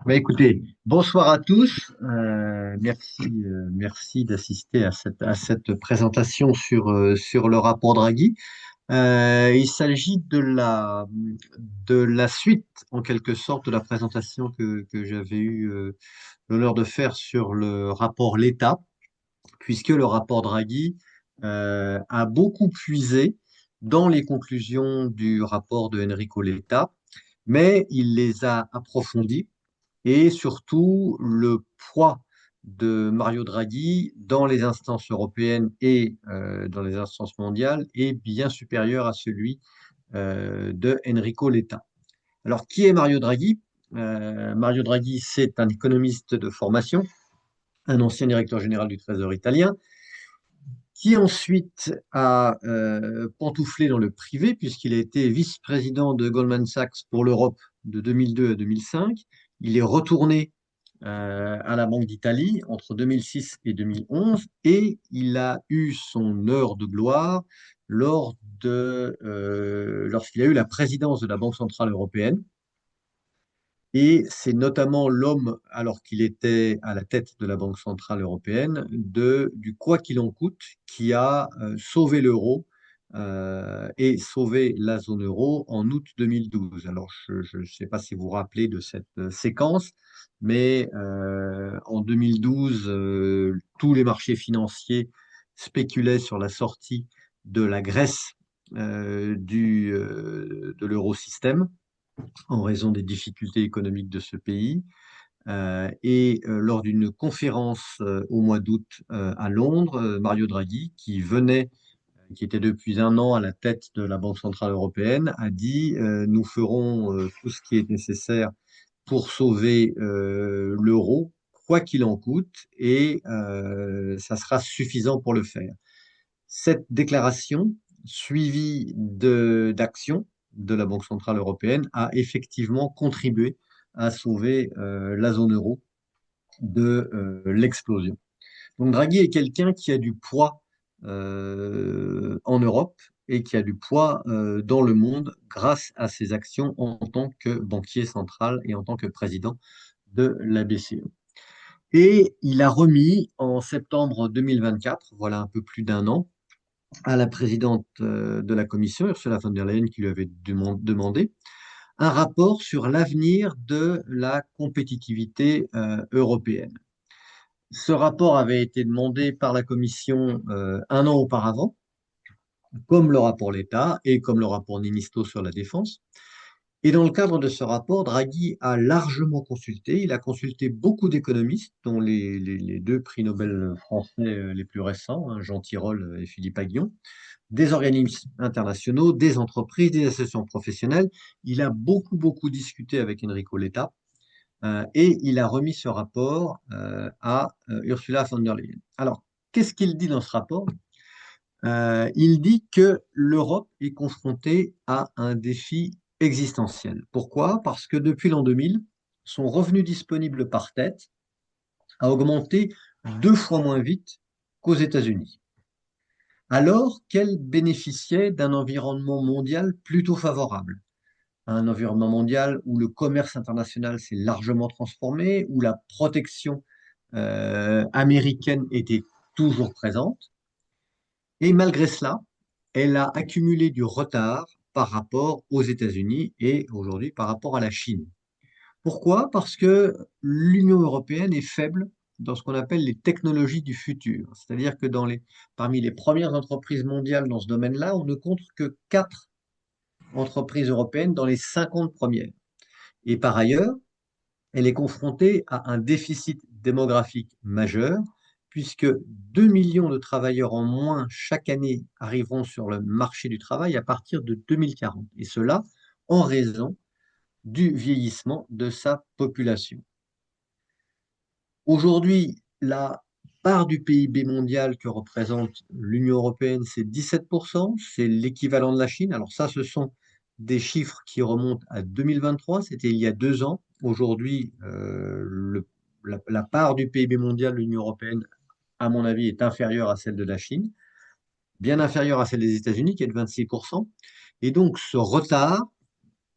Écoutez, bonsoir à tous. Merci d'assister à cette présentation sur le rapport Draghi. Il s'agit de la suite, en quelque sorte, de la présentation que j'avais eu l'honneur de faire sur le rapport L'État, puisque le rapport Draghi a beaucoup puisé dans les conclusions du rapport de Enrico Letta, mais il les a approfondies et surtout le poids de Mario Draghi dans les instances européennes et dans les instances mondiales est bien supérieur à celui de Enrico Letta. Alors, qui est Mario Draghi? Mario Draghi, c'est un économiste de formation, un ancien directeur général du Trésor italien, qui ensuite a pantouflé dans le privé, puisqu'il a été vice-président de Goldman Sachs pour l'Europe de 2002 à 2005. Il est retourné à la Banque d'Italie entre 2006 et 2011 et il a eu son heure de gloire lorsqu'il a eu la présidence de la Banque centrale européenne. Et c'est notamment l'homme, alors qu'il était à la tête de la Banque centrale européenne, du quoi qu'il en coûte, qui a sauvé l'euro et sauvé la zone euro en août 2012. Alors, je ne sais pas si vous vous rappelez de cette séquence, mais en 2012, tous les marchés financiers spéculaient sur la sortie de la Grèce de l'eurosystème en raison des difficultés économiques de ce pays. Lors d'une conférence au mois d'août à Londres, Mario Draghi, qui était depuis un an à la tête de la Banque centrale européenne, a dit nous ferons tout ce qui est nécessaire pour sauver l'euro, quoi qu'il en coûte, et ça sera suffisant pour le faire. Cette déclaration, suivie d'actions de la Banque centrale européenne, a effectivement contribué à sauver la zone euro de l'explosion. Donc Draghi est quelqu'un qui a du poids en Europe et qui a du poids dans le monde grâce à ses actions en tant que banquier central et en tant que président de la BCE. Et il a remis en septembre 2024, voilà un peu plus d'un an, à la présidente de la Commission, Ursula von der Leyen, qui lui avait demandé un rapport sur l'avenir de la compétitivité européenne. Ce rapport avait été demandé par la Commission un an auparavant, comme le rapport L'État et comme le rapport Ninisto sur la défense. Et dans le cadre de ce rapport, Draghi a largement consulté. Il a consulté beaucoup d'économistes, dont les deux prix Nobel français les plus récents, hein, Jean Tirole et Philippe Aghion, des organismes internationaux, des entreprises, des associations professionnelles. Il a beaucoup discuté avec Enrico Letta et il a remis ce rapport à Ursula von der Leyen. Alors, qu'est-ce qu'il dit dans ce rapport? Il dit que l'Europe est confrontée à un défi existentiel. Pourquoi? Parce que depuis l'an 2000, son revenu disponible par tête a augmenté 2 fois moins vite qu'aux États-Unis, alors qu'elle bénéficiait d'un environnement mondial plutôt favorable. Un environnement mondial où le commerce international s'est largement transformé, où la protection américaine était toujours présente. Et malgré cela, elle a accumulé du retard par rapport aux États-Unis et aujourd'hui par rapport à la Chine. Pourquoi? Parce que l'Union européenne est faible dans ce qu'on appelle les technologies du futur. C'est-à-dire que parmi les premières entreprises mondiales dans ce domaine-là, on ne compte que 4 entreprises européennes dans les 50 premières. Et par ailleurs, elle est confrontée à un déficit démographique majeur, puisque 2 millions de travailleurs en moins chaque année arriveront sur le marché du travail à partir de 2040, et cela en raison du vieillissement de sa population. Aujourd'hui, la part du PIB mondial que représente l'Union européenne, c'est 17%, c'est l'équivalent de la Chine. Alors ça, ce sont des chiffres qui remontent à 2023, c'était il y a 2 ans. Aujourd'hui, la part du PIB mondial de l'Union européenne, à mon avis, est inférieure à celle de la Chine, bien inférieure à celle des États-Unis, qui est de 26%. Et donc, ce retard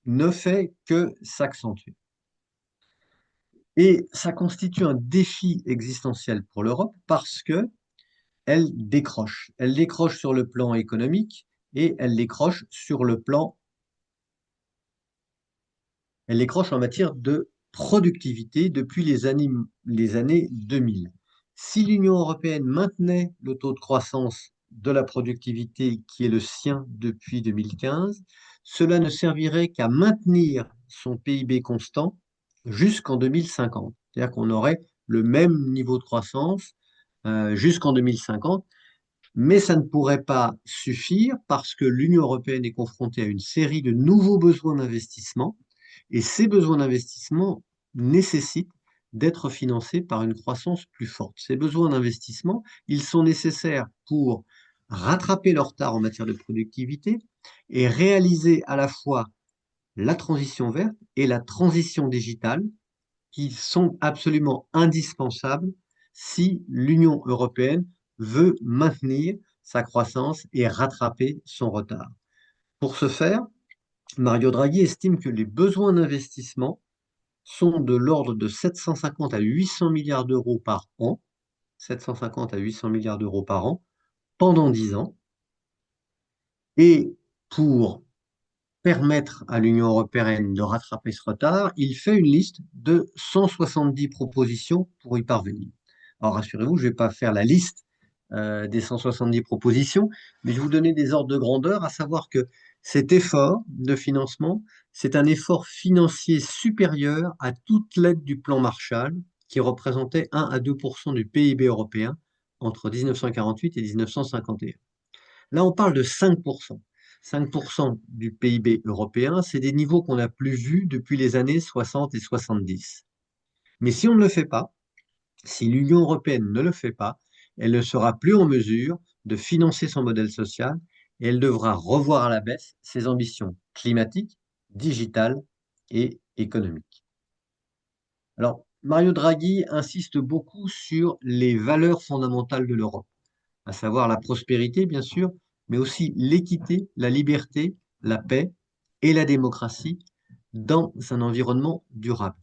ne fait que s'accentuer. Et ça constitue un défi existentiel pour l'Europe parce que elle décroche. Elle décroche sur le plan économique et elle décroche sur le plan, elle décroche en matière de productivité depuis les années 2000. Si l'Union européenne maintenait le taux de croissance de la productivité qui est le sien depuis 2015, cela ne servirait qu'à maintenir son PIB constant jusqu'en 2050. C'est-à-dire qu'on aurait le même niveau de croissance jusqu'en 2050. Mais ça ne pourrait pas suffire parce que l'Union européenne est confrontée à une série de nouveaux besoins d'investissement et ces besoins d'investissement nécessitent d'être financés par une croissance plus forte. Ces besoins d'investissement, ils sont nécessaires pour rattraper leur retard en matière de productivité et réaliser à la fois la transition verte et la transition digitale qui sont absolument indispensables si l'Union européenne veut maintenir sa croissance et rattraper son retard. Pour ce faire, Mario Draghi estime que les besoins d'investissement sont de l'ordre de 750 à 800 milliards d'euros par an, 750 à 800 milliards d'euros par an, pendant 10 ans. Et pour permettre à l'Union européenne de rattraper ce retard, il fait une liste de 170 propositions pour y parvenir. Alors rassurez-vous, je ne vais pas faire la liste des 170 propositions, mais je vais vous donner des ordres de grandeur, à savoir que cet effort de financement, c'est un effort financier supérieur à toute l'aide du plan Marshall, qui représentait 1 à 2 du PIB européen entre 1948 et 1951. Là, on parle de 5%. 5% du PIB européen, c'est des niveaux qu'on n'a plus vus depuis les années 60 et 70. Mais si on ne le fait pas, si l'Union européenne ne le fait pas, elle ne sera plus en mesure de financer son modèle social et elle devra revoir à la baisse ses ambitions climatiques, digitales et économiques. Alors, Mario Draghi insiste beaucoup sur les valeurs fondamentales de l'Europe, à savoir la prospérité, bien sûr, mais aussi l'équité, la liberté, la paix et la démocratie dans un environnement durable.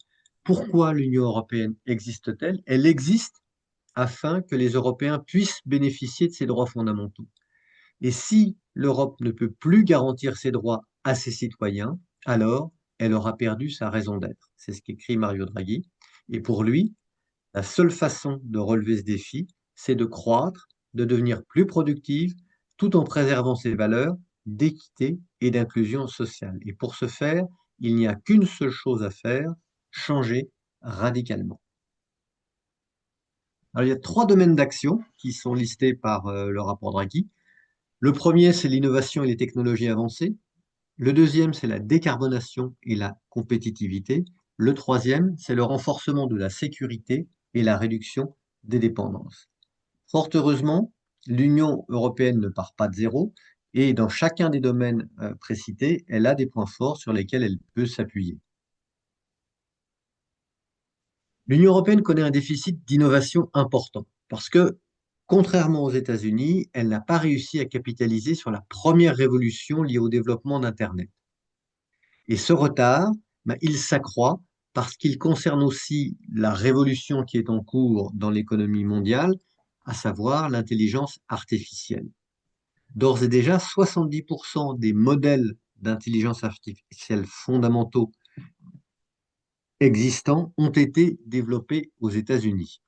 Pourquoi l'Union européenne existe-t-elle? Elle existe afin que les Européens puissent bénéficier de ces droits fondamentaux. Et si l'Europe ne peut plus garantir ces droits à ses citoyens, alors elle aura perdu sa raison d'être. C'est ce qu'écrit Mario Draghi. Et pour lui, la seule façon de relever ce défi, c'est de croître, de devenir plus productive, tout en préservant ses valeurs d'équité et d'inclusion sociale. Et pour ce faire, il n'y a qu'une seule chose à faire, changer radicalement. Alors, il y a trois domaines d'action qui sont listés par le rapport Draghi. Le premier, c'est l'innovation et les technologies avancées. Le deuxième, c'est la décarbonation et la compétitivité. Le troisième, c'est le renforcement de la sécurité et la réduction des dépendances. Fort heureusement, l'Union européenne ne part pas de zéro et dans chacun des domaines précités, elle a des points forts sur lesquels elle peut s'appuyer. L'Union européenne connaît un déficit d'innovation important parce que, contrairement aux États-Unis, elle n'a pas réussi à capitaliser sur la première révolution liée au développement d'Internet. Et ce retard, ben, il s'accroît parce qu'il concerne aussi la révolution qui est en cours dans l'économie mondiale, à savoir l'intelligence artificielle. D'ores et déjà, 70% des modèles d'intelligence artificielle fondamentaux existants ont été développés aux États-Unis.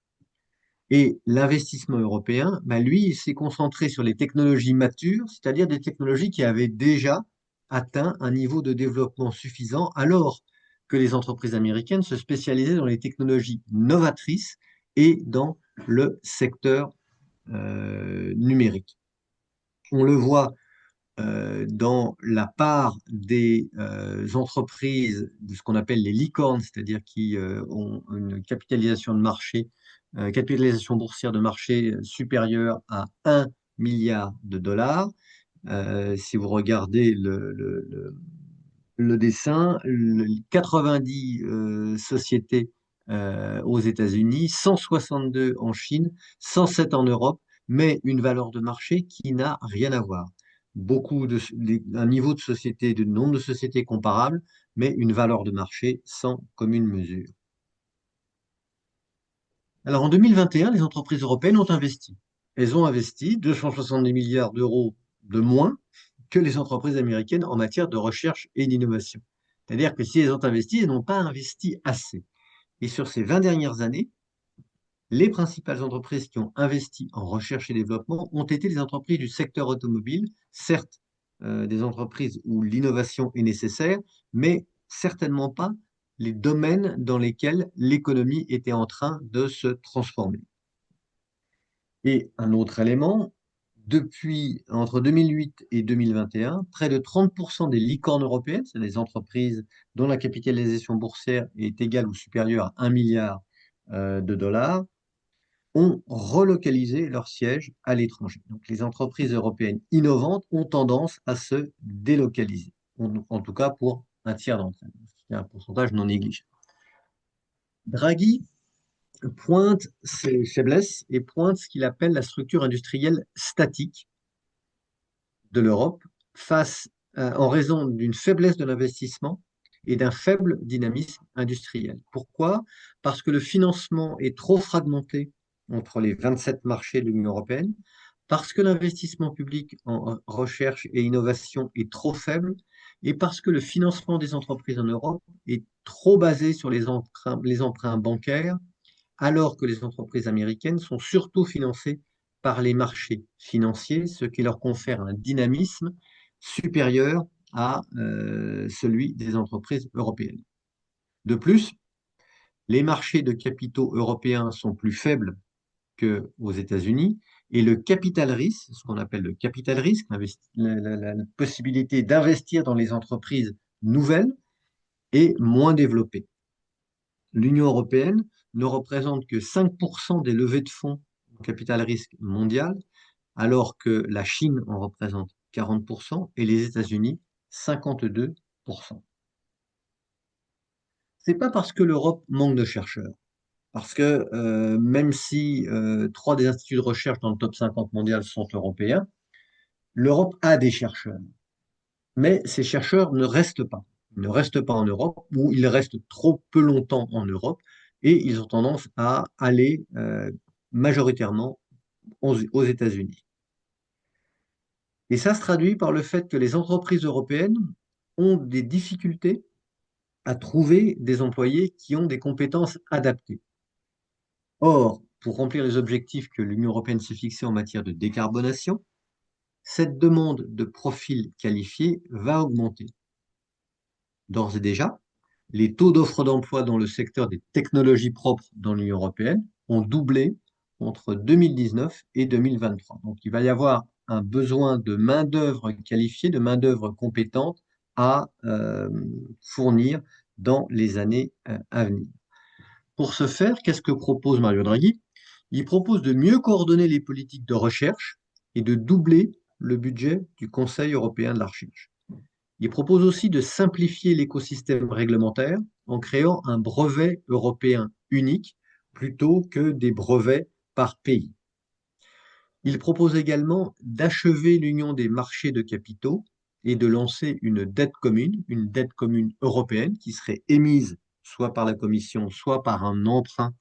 Et l'investissement européen, bah lui, il s'est concentré sur les technologies matures, c'est-à-dire des technologies qui avaient déjà atteint un niveau de développement suffisant, alors que les entreprises américaines se spécialisaient dans les technologies novatrices et dans le secteur numérique. On le voit dans la part des entreprises de ce qu'on appelle les licornes, c'est-à-dire qui ont une capitalisation de marché, capitalisation boursière de marché supérieure à 1 milliard de dollars. Si vous regardez le dessin, 90 sociétés aux États-Unis, 162 en Chine, 107 en Europe, mais une valeur de marché qui n'a rien à voir. Un niveau de société, de nombre de sociétés comparables, mais une valeur de marché sans commune mesure. Alors en 2021, les entreprises européennes ont investi. Elles ont investi 270 milliards d'euros de moins que les entreprises américaines en matière de recherche et d'innovation. C'est-à-dire que si elles ont investi, elles n'ont pas investi assez. Et sur ces 20 dernières années, les principales entreprises qui ont investi en recherche et développement ont été les entreprises du secteur automobile, certes des entreprises où l'innovation est nécessaire, mais certainement pas les domaines dans lesquels l'économie était en train de se transformer. Et un autre élément, depuis entre 2008 et 2021, près de 30% des licornes européennes, c'est des entreprises dont la capitalisation boursière est égale ou supérieure à 1 milliard de dollars, ont relocalisé leur siège à l'étranger. Donc les entreprises européennes innovantes ont tendance à se délocaliser, en tout cas pour un tiers d'entre elles, ce qui est un pourcentage non négligeable. Draghi pointe ses faiblesses et pointe ce qu'il appelle la structure industrielle statique de l'Europe en raison d'une faiblesse de l'investissement et d'un faible dynamisme industriel. Pourquoi? Parce que le financement est trop fragmenté entre les 27 marchés de l'Union européenne, parce que l'investissement public en recherche et innovation est trop faible, et parce que le financement des entreprises en Europe est trop basé sur les emprunts bancaires, alors que les entreprises américaines sont surtout financées par les marchés financiers, ce qui leur confère un dynamisme supérieur à celui des entreprises européennes. De plus, les marchés de capitaux européens sont plus faibles qu'aux États-Unis et le capital risque, ce qu'on appelle le capital risque, la possibilité d'investir dans les entreprises nouvelles, est moins développée. L'Union européenne ne représente que 5% des levées de fonds au capital risque mondial, alors que la Chine en représente 40% et les États-Unis 52%. C'est pas parce que l'Europe manque de chercheurs, parce que même si trois des instituts de recherche dans le top 50 mondial sont européens, l'Europe a des chercheurs. Mais ces chercheurs ne restent pas. Ils ne restent pas en Europe ou ils restent trop peu longtemps en Europe et ils ont tendance à aller majoritairement aux États-Unis. Et ça se traduit par le fait que les entreprises européennes ont des difficultés à trouver des employés qui ont des compétences adaptées. Or, pour remplir les objectifs que l'Union européenne s'est fixés en matière de décarbonation, cette demande de profils qualifiés va augmenter. D'ores et déjà, les taux d'offre d'emploi dans le secteur des technologies propres dans l'Union européenne ont doublé entre 2019 et 2023. Donc, il va y avoir un besoin de main-d'œuvre qualifiée, de main-d'œuvre compétente à fournir dans les années à venir. Pour ce faire, qu'est-ce que propose Mario Draghi? Il propose de mieux coordonner les politiques de recherche et de doubler le budget du Conseil européen de la recherche. Il propose aussi de simplifier l'écosystème réglementaire en créant un brevet européen unique plutôt que des brevets par pays. Il propose également d'achever l'union des marchés de capitaux et de lancer une dette commune européenne qui serait émise soit par la Commission, soit par un emprunt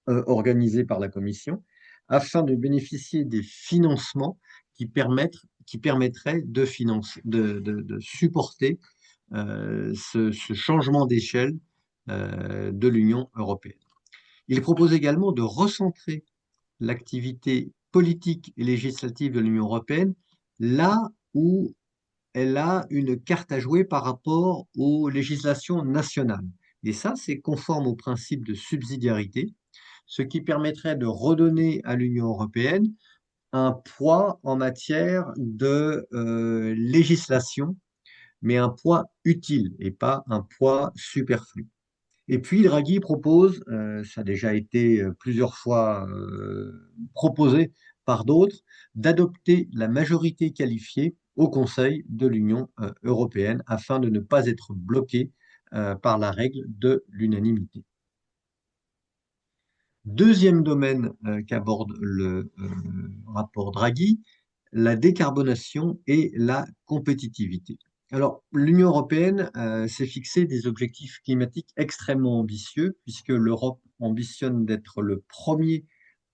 organisé par la Commission, afin de bénéficier des financements qui permettraient de supporter ce changement d'échelle de l'Union européenne. Il propose également de recentrer l'activité politique et législative de l'Union européenne là où elle a une carte à jouer par rapport aux législations nationales. Et ça, c'est conforme au principe de subsidiarité, ce qui permettrait de redonner à l'Union européenne un poids en matière de législation, mais un poids utile et pas un poids superflu. Et puis, Draghi propose, ça a déjà été plusieurs fois proposé par d'autres, d'adopter la majorité qualifiée au Conseil de l'Union européenne afin de ne pas être bloqué par la règle de l'unanimité. Deuxième domaine qu'aborde le rapport Draghi, la décarbonation et la compétitivité. Alors, l'Union européenne s'est fixé des objectifs climatiques extrêmement ambitieux puisque l'Europe ambitionne d'être le premier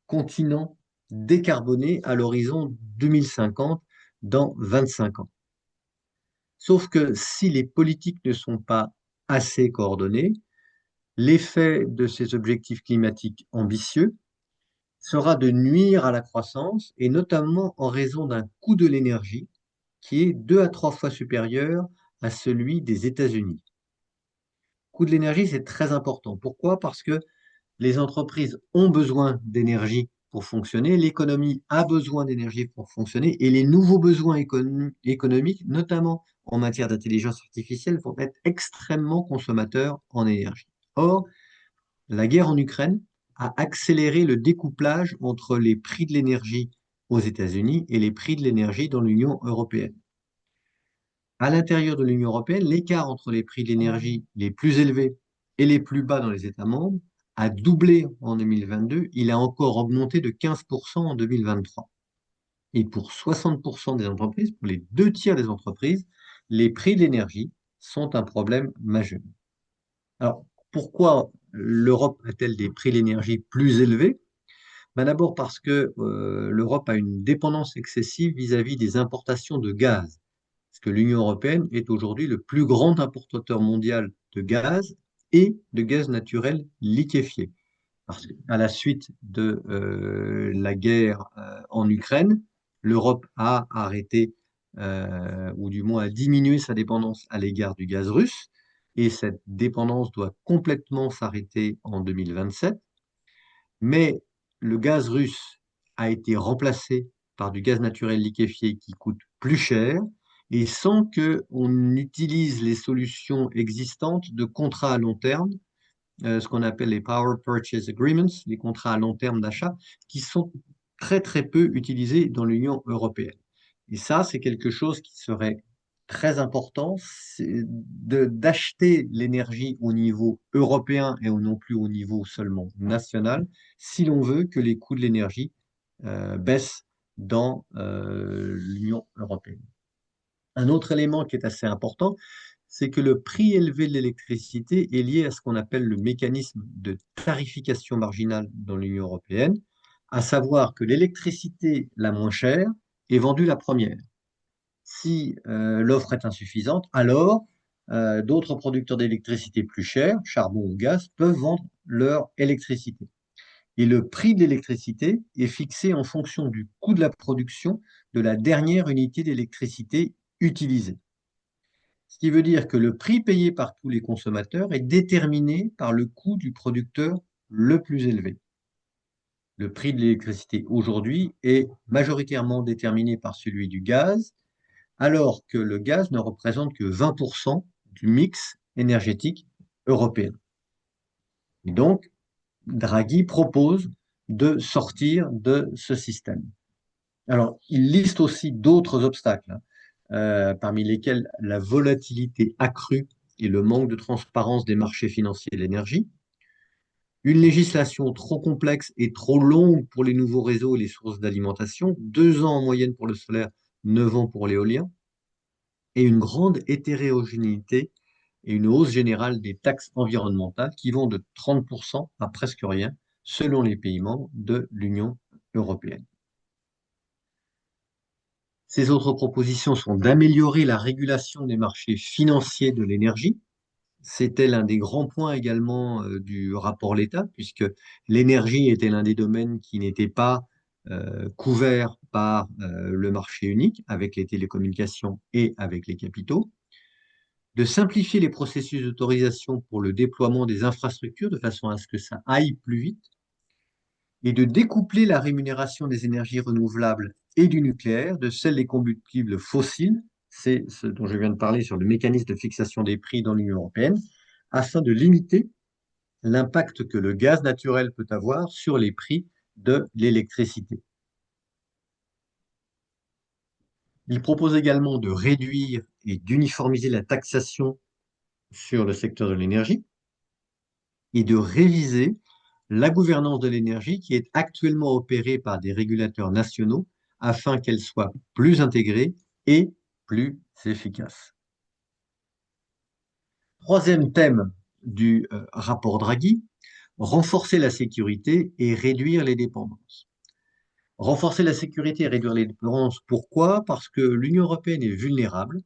continent décarboné à l'horizon 2050, dans 25 ans. Sauf que si les politiques ne sont pas assez coordonnées, l'effet de ces objectifs climatiques ambitieux sera de nuire à la croissance, et notamment en raison d'un coût de l'énergie qui est 2 à 3 fois supérieur à celui des États-Unis. Le coût de l'énergie, c'est très important. Pourquoi? Parce que les entreprises ont besoin d'énergie pour fonctionner, l'économie a besoin d'énergie pour fonctionner, et les nouveaux besoins économiques, notamment en matière d'intelligence artificielle, vont être extrêmement consommateurs en énergie. Or, la guerre en Ukraine a accéléré le découplage entre les prix de l'énergie aux États-Unis et les prix de l'énergie dans l'Union européenne. À l'intérieur de l'Union européenne, l'écart entre les prix de l'énergie les plus élevés et les plus bas dans les États membres a doublé en 2022. Il a encore augmenté de 15% en 2023. Et pour 60% des entreprises, pour les 2 tiers des entreprises, les prix de l'énergie sont un problème majeur. Alors, pourquoi l'Europe a-t-elle des prix de l'énergie plus élevés? Ben d'abord parce que l'Europe a une dépendance excessive vis-à-vis des importations de gaz. Parce que l'Union européenne est aujourd'hui le plus grand importateur mondial de gaz et de gaz naturel liquéfié. Parce qu'à la suite de la guerre en Ukraine, l'Europe a arrêté, ou du moins a diminué sa dépendance à l'égard du gaz russe, et cette dépendance doit complètement s'arrêter en 2027. Mais le gaz russe a été remplacé par du gaz naturel liquéfié qui coûte plus cher, et sans qu'on utilise les solutions existantes de contrats à long terme, ce qu'on appelle les Power Purchase Agreements, les contrats à long terme d'achat, qui sont très très peu utilisés dans l'Union européenne. Et ça, c'est quelque chose qui serait très important, c'est d'acheter l'énergie au niveau européen et non plus au niveau seulement national, si l'on veut que les coûts de l'énergie baissent dans l'Union européenne. Un autre élément qui est assez important, c'est que le prix élevé de l'électricité est lié à ce qu'on appelle le mécanisme de tarification marginale dans l'Union européenne, à savoir que l'électricité la moins chère est vendue la première. Si l'offre est insuffisante, alors d'autres producteurs d'électricité plus chers, charbon ou gaz, peuvent vendre leur électricité. Et le prix de l'électricité est fixé en fonction du coût de la production de la dernière unité d'électricité utilisée. Ce qui veut dire que le prix payé par tous les consommateurs est déterminé par le coût du producteur le plus élevé. Le prix de l'électricité aujourd'hui est majoritairement déterminé par celui du gaz, alors que le gaz ne représente que 20% du mix énergétique européen. Et donc, Draghi propose de sortir de ce système. Alors, il liste aussi d'autres obstacles, parmi lesquels la volatilité accrue et le manque de transparence des marchés financiers de l'énergie, une législation trop complexe et trop longue pour les nouveaux réseaux et les sources d'alimentation, 2 ans en moyenne pour le solaire, 9 ans pour l'éolien, et une grande hétérogénéité et une hausse générale des taxes environnementales qui vont de 30% à presque rien selon les pays membres de l'Union européenne. Ces autres propositions sont d'améliorer la régulation des marchés financiers de l'énergie. C'était l'un des grands points également du rapport L'État, puisque l'énergie était l'un des domaines qui n'était pas couvert par le marché unique avec les télécommunications et avec les capitaux. De simplifier les processus d'autorisation pour le déploiement des infrastructures de façon à ce que ça aille plus vite, et de découpler la rémunération des énergies renouvelables et du nucléaire de celle des combustibles fossiles, c'est ce dont je viens de parler sur le mécanisme de fixation des prix dans l'Union européenne, afin de limiter l'impact que le gaz naturel peut avoir sur les prix de l'électricité. Il propose également de réduire et d'uniformiser la taxation sur le secteur de l'énergie et de réviser la gouvernance de l'énergie qui est actuellement opérée par des régulateurs nationaux afin qu'elle soit plus intégrée et plus efficace. Troisième thème du rapport Draghi, renforcer la sécurité et réduire les dépendances. Renforcer la sécurité et réduire les dépendances, pourquoi? Parce que l'Union européenne est vulnérable.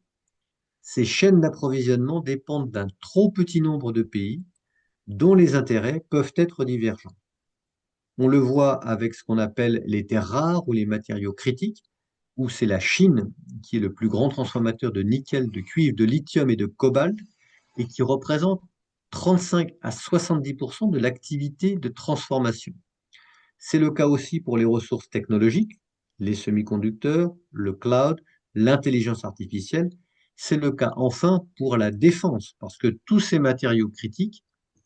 Ses chaînes d'approvisionnement dépendent d'un trop petit nombre de pays dont les intérêts peuvent être divergents. On le voit avec ce qu'on appelle les terres rares ou les matériaux critiques, où c'est la Chine qui est le plus grand transformateur de nickel, de cuivre, de lithium et de cobalt, et qui représente 35 à 70% de l'activité de transformation. C'est le cas aussi pour les ressources technologiques, les semi-conducteurs, le cloud, l'intelligence artificielle. C'est le cas enfin pour la défense, parce que tous ces matériaux critiques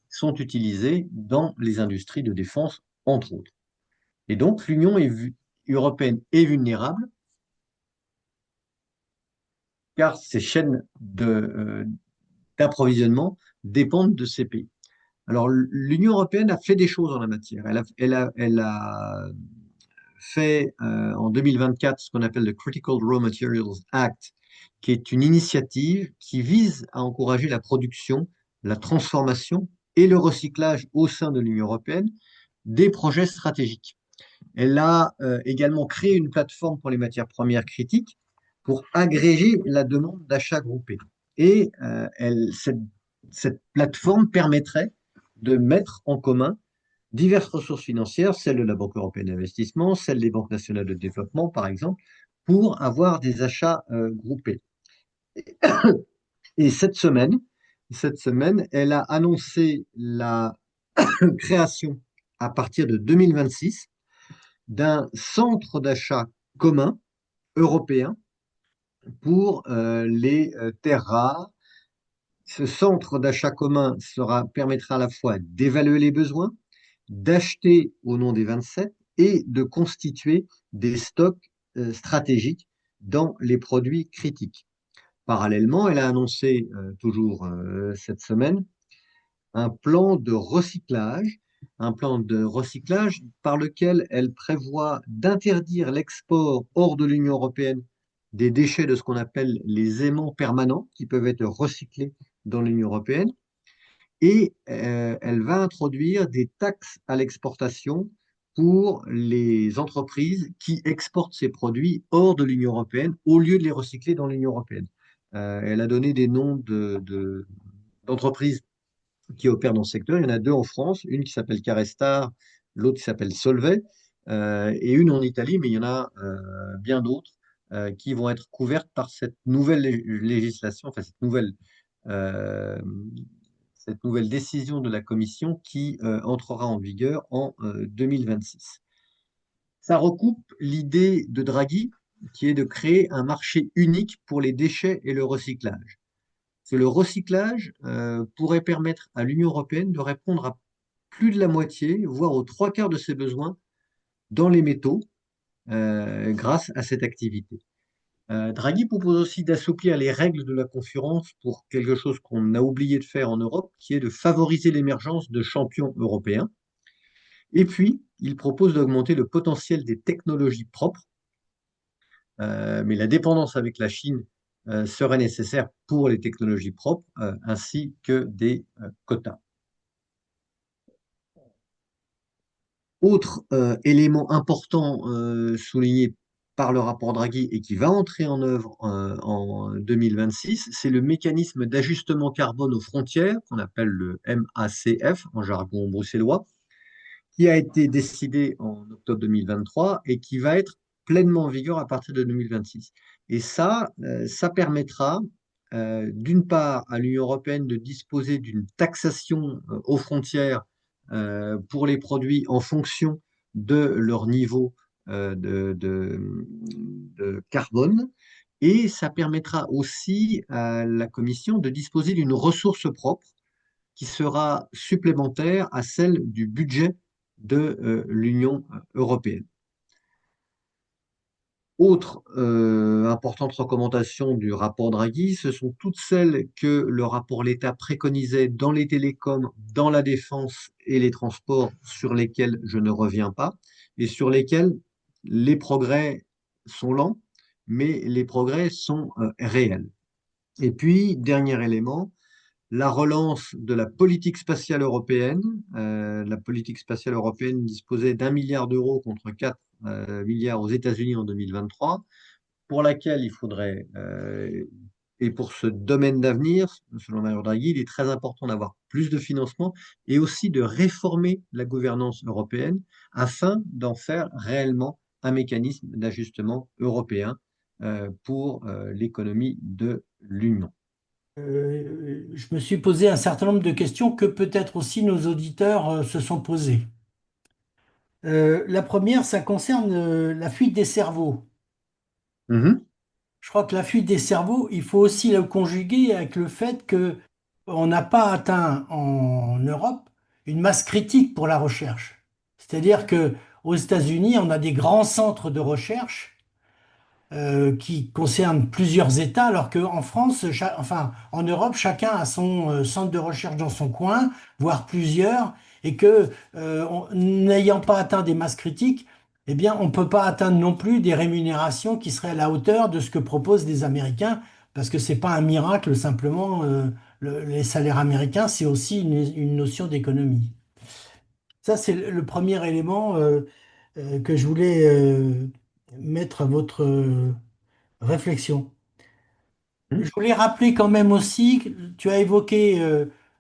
sont utilisés dans les industries de défense, entre autres. Et donc, européenne est vulnérable car ces chaînes d'approvisionnement dépendent de ces pays. Alors, l'Union européenne a fait des choses en la matière. Elle a fait en 2024 ce qu'on appelle le Critical Raw Materials Act, qui est une initiative qui vise à encourager la production, la transformation et le recyclage au sein de l'Union européenne des projets stratégiques. Elle a également créé une plateforme pour les matières premières critiques pour agréger la demande d'achat groupé. Et cette plateforme permettrait de mettre en commun diverses ressources financières, celles de la Banque européenne d'investissement, celles des banques nationales de développement, par exemple, pour avoir des achats groupés. Et cette semaine, elle a annoncé la création à partir de 2026 d'un centre d'achat commun européen pour les terres rares. Ce centre d'achat commun permettra à la fois d'évaluer les besoins, d'acheter au nom des 27 et de constituer des stocks stratégiques dans les produits critiques. Parallèlement, elle a annoncé, toujours cette semaine, un plan de recyclage, un plan de recyclage par lequel elle prévoit d'interdire l'export hors de l'Union européenne des déchets de ce qu'on appelle les aimants permanents qui peuvent être recyclés dans l'Union européenne. Et elle va introduire des taxes à l'exportation pour les entreprises qui exportent ces produits hors de l'Union européenne au lieu de les recycler dans l'Union européenne. Elle a donné des noms d'entreprises qui opèrent dans ce secteur. Il y en a deux en France, une qui s'appelle Carestar, l'autre qui s'appelle Solvay, et une en Italie, mais il y en a bien d'autres qui vont être couvertes par cette nouvelle législation, enfin euh, cette nouvelle décision de la Commission qui entrera en vigueur en 2026. Ça recoupe l'idée de Draghi qui est de créer un marché unique pour les déchets et le recyclage. Que le recyclage pourrait permettre à l'Union européenne de répondre à plus de la moitié, voire aux trois quarts de ses besoins dans les métaux grâce à cette activité. Draghi propose aussi d'assouplir les règles de la concurrence pour quelque chose qu'on a oublié de faire en Europe, qui est de favoriser l'émergence de champions européens. Et puis, il propose d'augmenter le potentiel des technologies propres, mais la dépendance avec la Chine serait nécessaire pour les technologies propres, ainsi que des quotas. Autre élément important souligné par le rapport Draghi et qui va entrer en œuvre en 2026, c'est le mécanisme d'ajustement carbone aux frontières, qu'on appelle le MACF en jargon bruxellois, qui a été décidé en octobre 2023 et qui va être pleinement en vigueur à partir de 2026. Et ça permettra d'une part à l'Union européenne de disposer d'une taxation aux frontières pour les produits en fonction de leur niveau de carbone. Et ça permettra aussi à la Commission de disposer d'une ressource propre qui sera supplémentaire à celle du budget de l'Union européenne. Autre importante recommandation du rapport Draghi, ce sont toutes celles que le rapport L'État préconisait dans les télécoms, dans la défense et les transports, sur lesquels je ne reviens pas, et sur lesquels les progrès sont lents, mais les progrès sont réels. Et puis, dernier élément, la relance de la politique spatiale européenne. La politique spatiale européenne disposait d'1 milliard d'euros contre 4 milliards aux États-Unis en 2023, pour laquelle il faudrait, et pour ce domaine d'avenir, selon Mario Draghi, il est très important d'avoir plus de financement et aussi de réformer la gouvernance européenne afin d'en faire réellement un mécanisme d'ajustement européen pour l'économie de l'Union. Je me suis posé un certain nombre de questions que peut-être aussi nos auditeurs se sont posées. La première, ça concerne la fuite des cerveaux. Mhm. Je crois que la fuite des cerveaux, il faut aussi la conjuguer avec le fait que on n'a pas atteint en Europe une masse critique pour la recherche. C'est-à-dire que aux États-Unis, on a des grands centres de recherche qui concerne plusieurs États, alors qu'en France, enfin en Europe, chacun a son centre de recherche dans son coin, voire plusieurs, et que n'ayant pas atteint des masses critiques, eh bien, on ne peut pas atteindre non plus des rémunérations qui seraient à la hauteur de ce que proposent les Américains, parce que c'est pas un miracle simplement. Les salaires américains, c'est aussi une notion d'économie. Ça, c'est le premier élément que je voulais mettre à votre réflexion. Je voulais rappeler quand même aussi, que tu as évoqué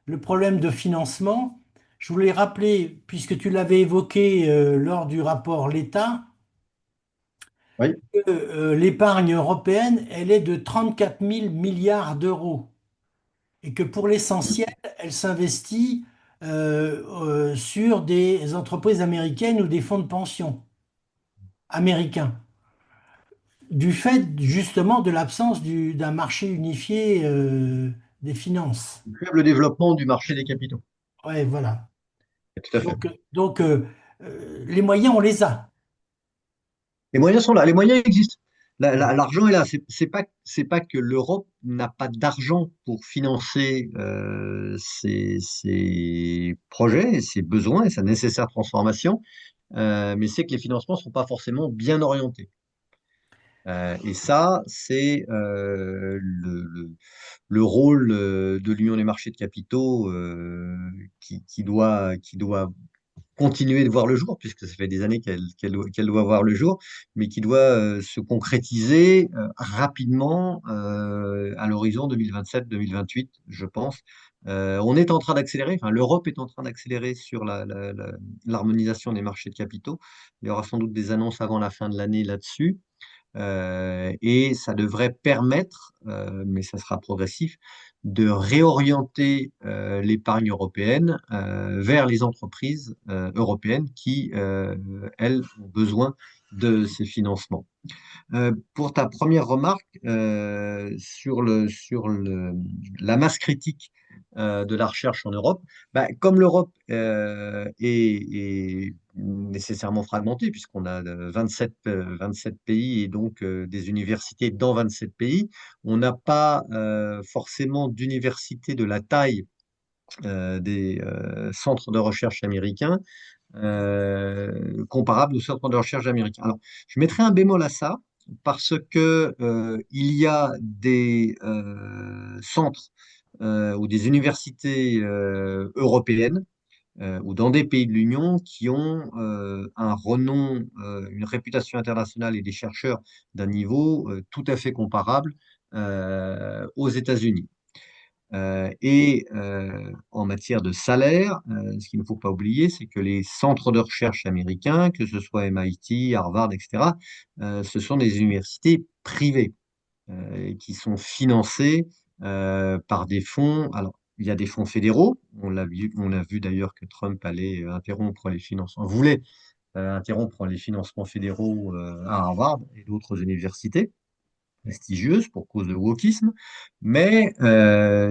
le problème de financement. Je voulais rappeler, puisque tu l'avais évoqué lors du rapport L'État, Oui, que l'épargne européenne, elle est de 34 000 milliards d'euros et que pour l'essentiel, elle s'investit sur des entreprises américaines ou des fonds de pension américains, du fait justement de l'absence d'un marché unifié des finances. faible développement du marché des capitaux. Ouais, voilà. Tout à fait. Donc, les moyens, on les a. Les moyens sont là, les moyens existent. Ouais. L'argent est là. C'est pas que l'Europe n'a pas d'argent pour financer ses projets, ses besoins et sa nécessaire transformation, mais c'est que les financements ne sont pas forcément bien orientés. Et ça, c'est le rôle de l'Union des marchés de capitaux qui doit continuer de voir le jour, puisque ça fait des années qu'elle doit voir le jour, mais qui doit se concrétiser rapidement à l'horizon 2027-2028, je pense. On est en train d'accélérer, enfin l'Europe est en train d'accélérer sur l'harmonisation des marchés de capitaux. Il y aura sans doute des annonces avant la fin de l'année là-dessus. Et ça devrait permettre, mais ça sera progressif, de réorienter l'épargne européenne vers les entreprises européennes qui, elles, ont besoin de ces financements. Pour ta première remarque la masse critique de la recherche en Europe, bah, comme l'Europe est nécessairement fragmentée, puisqu'on a 27 pays et donc des universités dans 27 pays, on n'a pas forcément d'université de la taille des centres de recherche américains comparable aux centres de recherche américains. Alors, je mettrai un bémol à ça parce que il y a des centres ou des universités européennes ou dans des pays de l'Union qui ont un renom, une réputation internationale et des chercheurs d'un niveau tout à fait comparable aux États-Unis. En matière de salaire, ce qu'il ne faut pas oublier, c'est que les centres de recherche américains, que ce soit MIT, Harvard, etc., ce sont des universités privées et qui sont financées par des fonds. Alors, il y a des fonds fédéraux. On a vu d'ailleurs que Trump allait interrompre les financements, voulait interrompre les financements fédéraux à Harvard et d'autres universités prestigieuses pour cause de wokisme, mais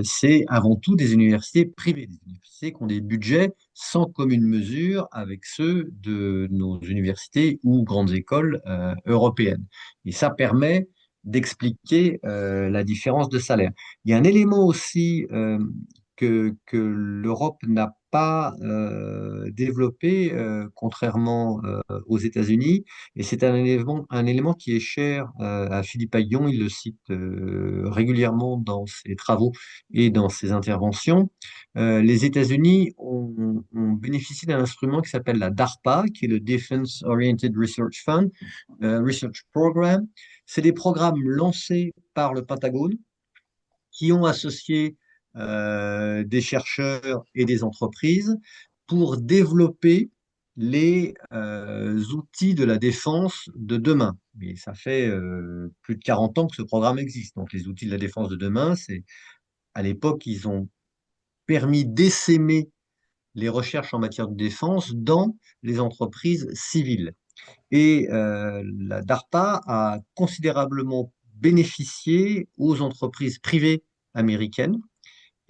c'est avant tout des universités privées, des universités qui ont des budgets sans commune mesure avec ceux de nos universités ou grandes écoles européennes. Et ça permet d'expliquer la différence de salaire. Il y a un élément aussi que l'Europe n'a pas développé, contrairement aux États-Unis. Et c'est un élément qui est cher à Philippe Aghion. Il le cite régulièrement dans ses travaux et dans ses interventions. Les États-Unis ont bénéficié d'un instrument qui s'appelle la DARPA, qui est le Defense Oriented Research Fund, Research Program. C'est des programmes lancés par le Pentagone qui ont associé des chercheurs et des entreprises pour développer les outils de la défense de demain. Mais ça fait plus de 40 ans que ce programme existe. Donc les outils de la défense de demain, c'est à l'époque, ils ont permis d'essaimer les recherches en matière de défense dans les entreprises civiles. Et la DARPA a considérablement bénéficié aux entreprises privées américaines.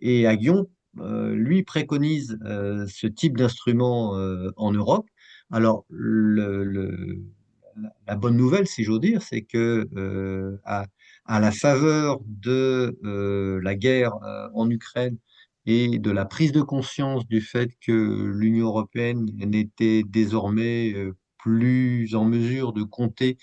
Et Aguillon, lui, préconise ce type d'instrument en Europe. Alors, la bonne nouvelle, si j'ose dire, c'est que à la faveur de la guerre en Ukraine et de la prise de conscience du fait que l'Union européenne n'était désormais plus en mesure de compter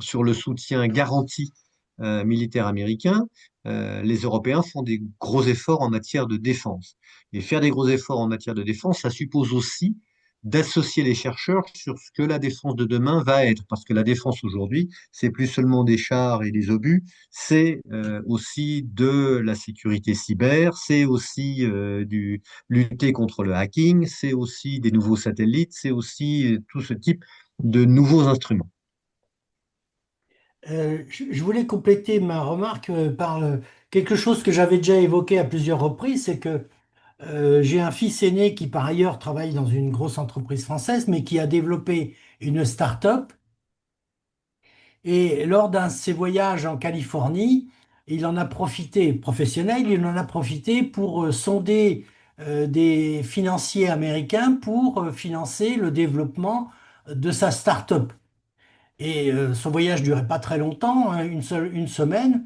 sur le soutien garanti militaire américain, les Européens font des gros efforts en matière de défense. Et faire des gros efforts en matière de défense, ça suppose aussi d'associer les chercheurs sur ce que la défense de demain va être. Parce que la défense aujourd'hui, c'est plus seulement des chars et des obus, c'est aussi de la sécurité cyber, c'est aussi du lutter contre le hacking, c'est aussi des nouveaux satellites, c'est aussi tout ce type de nouveaux instruments. Je voulais compléter ma remarque par quelque chose que j'avais déjà évoqué à plusieurs reprises, c'est que j'ai un fils aîné qui par ailleurs travaille dans une grosse entreprise française, mais qui a développé une start-up. Et lors d'un de ses voyages en Californie, il en a profité, professionnel, il en a profité pour sonder des financiers américains pour financer le développement de sa start-up. Et son voyage durait pas très longtemps, hein, une semaine.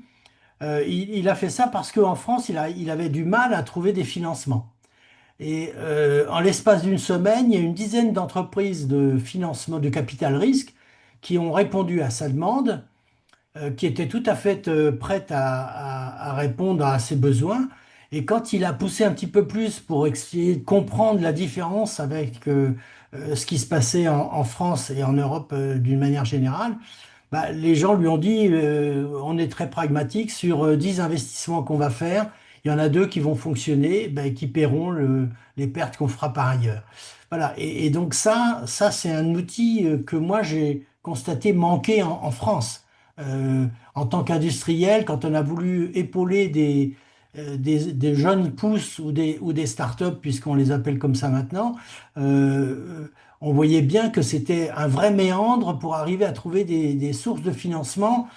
Il a fait ça parce qu'en France, il avait du mal à trouver des financements. Et en l'espace d'une semaine, il y a une dizaine d'entreprises de financement de capital risque qui ont répondu à sa demande, qui étaient tout à fait prêtes à répondre à ses besoins. Et quand il a poussé un petit peu plus pour essayer de comprendre la différence avec ce qui se passait en France et en Europe d'une manière générale, bah, les gens lui ont dit, on est très pragmatique sur 10 investissements qu'on va faire. Il y en a deux qui vont fonctionner, bah, qui paieront les pertes qu'on fera par ailleurs. Voilà. Et donc ça c'est un outil que moi j'ai constaté manquer en France. En tant qu'industriel, quand on a voulu épauler des jeunes pousses ou des startups, puisqu'on les appelle comme ça maintenant, on voyait bien que c'était un vrai méandre pour arriver à trouver des sources de financement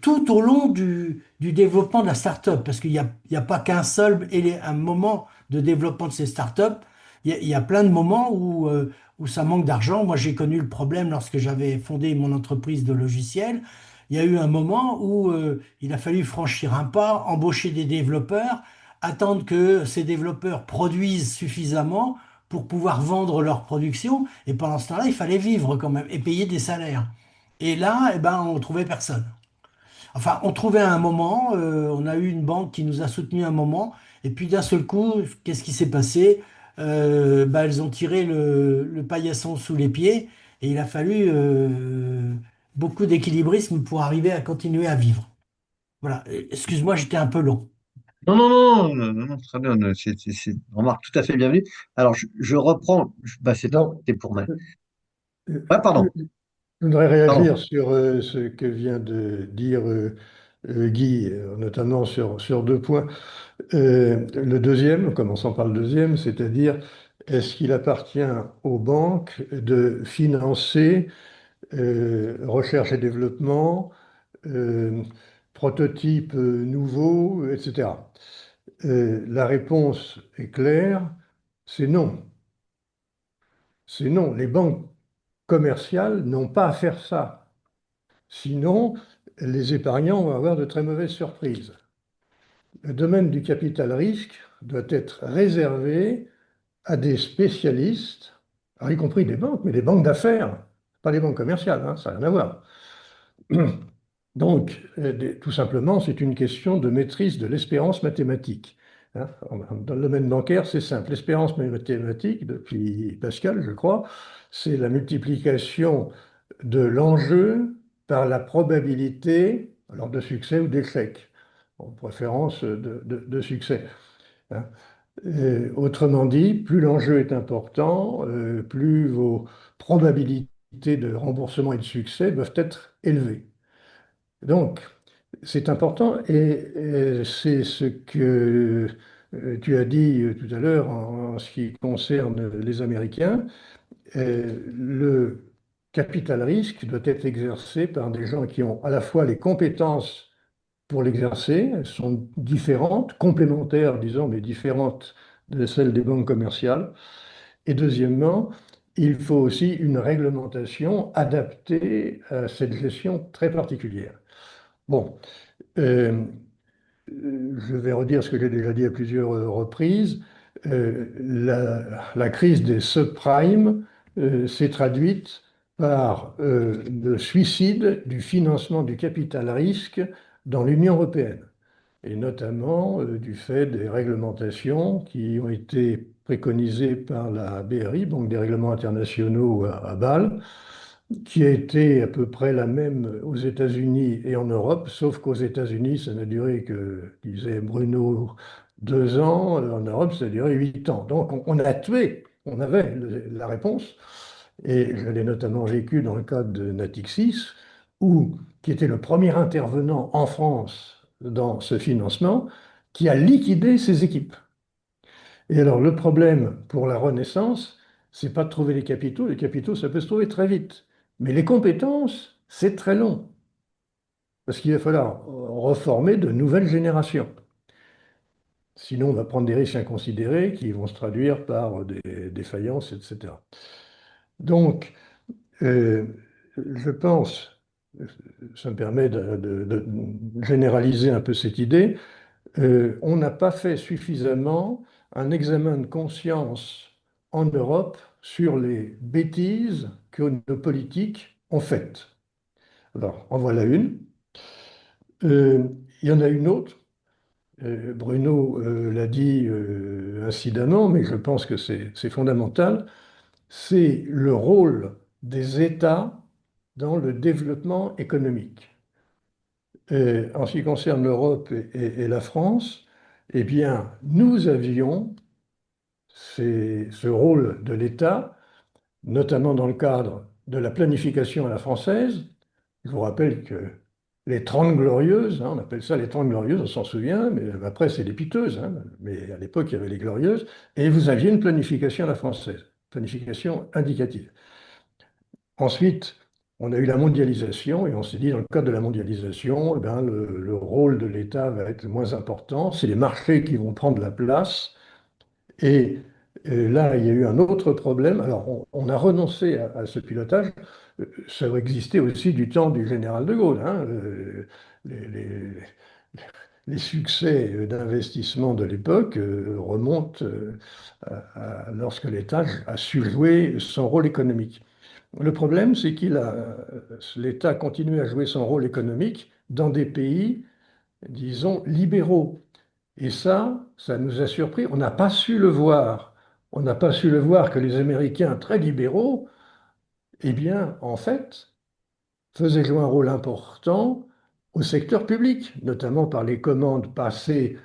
tout au long du développement de la start-up, parce qu'il y a pas qu'un seul un moment de développement de ces start-up. Il y a plein de moments où ça manque d'argent. Moi, j'ai connu le problème lorsque j'avais fondé mon entreprise de logiciels. Il y a eu un moment où il a fallu franchir un pas, embaucher des développeurs, attendre que ces développeurs produisent suffisamment pour pouvoir vendre leur production. Et pendant ce temps-là, il fallait vivre quand même et payer des salaires. Et là, eh ben, on trouvait personne. Enfin, on trouvait à un moment, on a eu une banque qui nous a soutenus un moment, et puis d'un seul coup, qu'est-ce qui s'est passé? Bah, elles ont tiré le paillasson sous les pieds, et il a fallu beaucoup d'équilibrisme pour arriver à continuer à vivre. Voilà. Excuse-moi, j'étais un peu long. Non, non, non, non, non, non, très bien. C'est une remarque tout à fait bienvenue. Alors, je reprends. Bah, Non, c'était pour moi. Ouais, je pardon, voudrais pardon. réagir sur ce que vient de dire Guy, notamment sur deux points. Le deuxième, commençons par le deuxième, c'est-à-dire est-ce qu'il appartient aux banques de financer recherche et développement, euh, prototypes nouveaux, etc. La réponse est claire, c'est non. C'est non. Les banques commerciales n'ont pas à faire ça. Sinon, les épargnants vont avoir de très mauvaises surprises. Le domaine du capital risque doit être réservé à des spécialistes, alors y compris des banques, mais des banques d'affaires, pas des banques commerciales, hein, ça n'a rien à voir. Donc, tout simplement, c'est une question de maîtrise de l'espérance mathématique. Hein. Dans le domaine bancaire, c'est simple. L'espérance mathématique, depuis Pascal, je crois, c'est la multiplication de l'enjeu par la probabilité, alors de succès ou d'échec, en préférence de succès. Hein. Autrement dit, plus l'enjeu est important, plus vos probabilités de remboursement et de succès doivent être élevées. Donc, c'est important et c'est ce que tu as dit tout à l'heure en ce qui concerne les Américains. Le capital risque doit être exercé par des gens qui ont à la fois les compétences pour l'exercer, elles sont différentes, complémentaires, disons, mais différentes de celles des banques commerciales. Et deuxièmement, il faut aussi une réglementation adaptée à cette gestion très particulière. Bon, euh, je vais redire ce que j'ai déjà dit à plusieurs reprises. La crise des subprimes s'est traduite par le suicide du financement du capital risque dans l'Union européenne, et notamment du fait des réglementations qui ont été préconisées par la BRI, Banque des règlements internationaux à Bâle, qui a été à peu près la même aux États-Unis et en Europe, sauf qu'aux États-Unis, ça n'a duré que, disait Bruno, 2 ans, en Europe, ça a duré 8 ans. Donc on a tué, on avait la réponse, et je l'ai notamment vécu dans le cadre de Natixis, qui était le premier intervenant en France dans ce financement, qui a liquidé ses équipes. Et alors le problème pour la Renaissance, c'est pas de trouver les capitaux, ça peut se trouver très vite. Mais les compétences, c'est très long, parce qu'il va falloir reformer de nouvelles générations. Sinon, on va prendre des risques inconsidérés qui vont se traduire par des défaillances, etc. Donc, euh, je pense, ça me permet de généraliser un peu cette idée, on n'a pas fait suffisamment un examen de conscience en Europe sur les bêtises que nos politiques ont faites. Alors, en voilà une. Euh, il y en a une autre. Bruno l'a dit incidemment, mais je pense que c'est fondamental. C'est le rôle des États dans le développement économique. En ce qui concerne l'Europe et la France, eh bien, nous avions ce rôle de l'État, notamment dans le cadre de la planification à la française. Je vous rappelle que les 30 glorieuses, hein, on appelle ça les 30 glorieuses, on s'en souvient, mais après c'est les piteuses, hein, mais à l'époque il y avait les glorieuses, et vous aviez une planification à la française, planification indicative. Ensuite, on a eu la mondialisation et on s'est dit, dans le cadre de la mondialisation, eh ben, le rôle de l'État va être moins important, c'est les marchés qui vont prendre la place. Et là, il y a eu un autre problème. Alors, on a renoncé à ce pilotage. Ça existait aussi du temps du général de Gaulle, hein. Les, les- les succès d'investissement de l'époque remontent lorsque l'État a su jouer son rôle économique. Le problème, c'est l'État a continué à jouer son rôle économique dans des pays, disons, libéraux. Et ça nous a surpris. On n'a pas su le voir. On n'a pas su le voir que les Américains très libéraux, eh bien, en fait, faisaient jouer un rôle important au secteur public, notamment par les commandes passées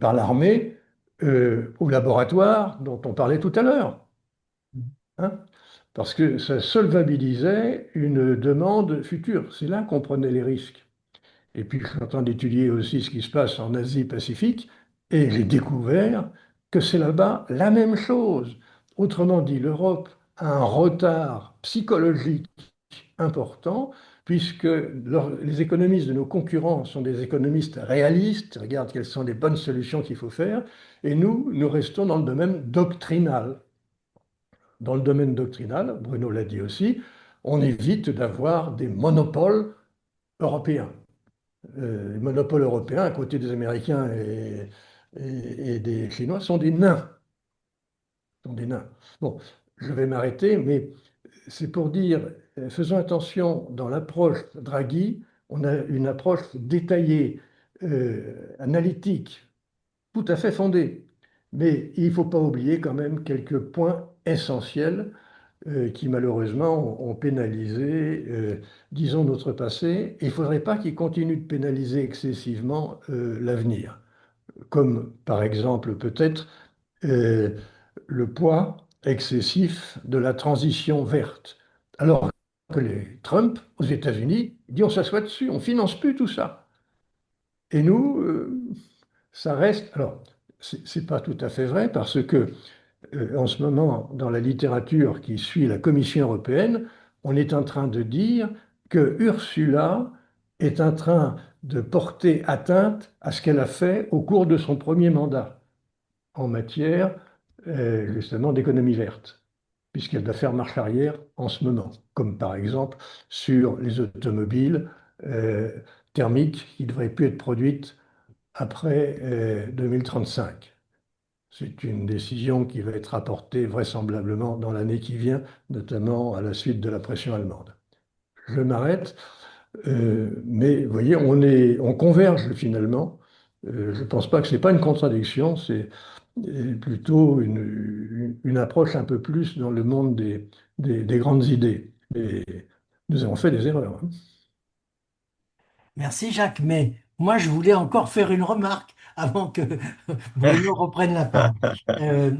par l'armée au laboratoire dont on parlait tout à l'heure. Hein, parce que ça solvabilisait une demande future. C'est là qu'on prenait les risques. Et puis, je suis en train d'étudier aussi ce qui se passe en Asie-Pacifique, et j'ai découvert que c'est là-bas la même chose. Autrement dit, l'Europe a un retard psychologique important, puisque les économistes de nos concurrents sont des économistes réalistes, regardent quelles sont les bonnes solutions qu'il faut faire, et nous restons dans le domaine doctrinal. Dans le domaine doctrinal, Bruno l'a dit aussi, on évite d'avoir des monopoles européens. Les monopoles européens, à côté des Américains et des Chinois, sont des nains. sont des nains. Bon, je vais m'arrêter, mais c'est pour dire, faisons attention, dans l'approche Draghi, on a une approche détaillée, analytique, tout à fait fondée. Mais il ne faut pas oublier quand même quelques points essentiels qui malheureusement ont pénalisé, disons, notre passé. Il ne faudrait pas qu'ils continuent de pénaliser excessivement l'avenir, comme par exemple peut-être euh, le poids excessif de la transition verte. Alors que les Trump, aux États-Unis, dit on s'assoit dessus, on ne finance plus tout ça. Et nous, ça reste. Alors, c'est pas tout à fait vrai parce que en ce moment, dans la littérature qui suit la Commission européenne, on est en train de dire que Ursula est en train de porter atteinte à ce qu'elle a fait au cours de son premier mandat en matière justement d'économie verte, puisqu'elle doit faire marche arrière en ce moment, comme par exemple sur les automobiles euh, thermiques qui ne devraient plus être produites après 2035. C'est une décision qui va être apportée vraisemblablement dans l'année qui vient, notamment à la suite de la pression allemande. Je m'arrête, mais vous voyez, on converge finalement. Je ne pense pas que ce n'est pas une contradiction, c'est plutôt une approche un peu plus dans le monde des grandes idées. Et nous avons fait des erreurs, hein. Merci Jacques, mais moi je voulais encore faire une remarque avant que Bruno reprenne la parole. Euh,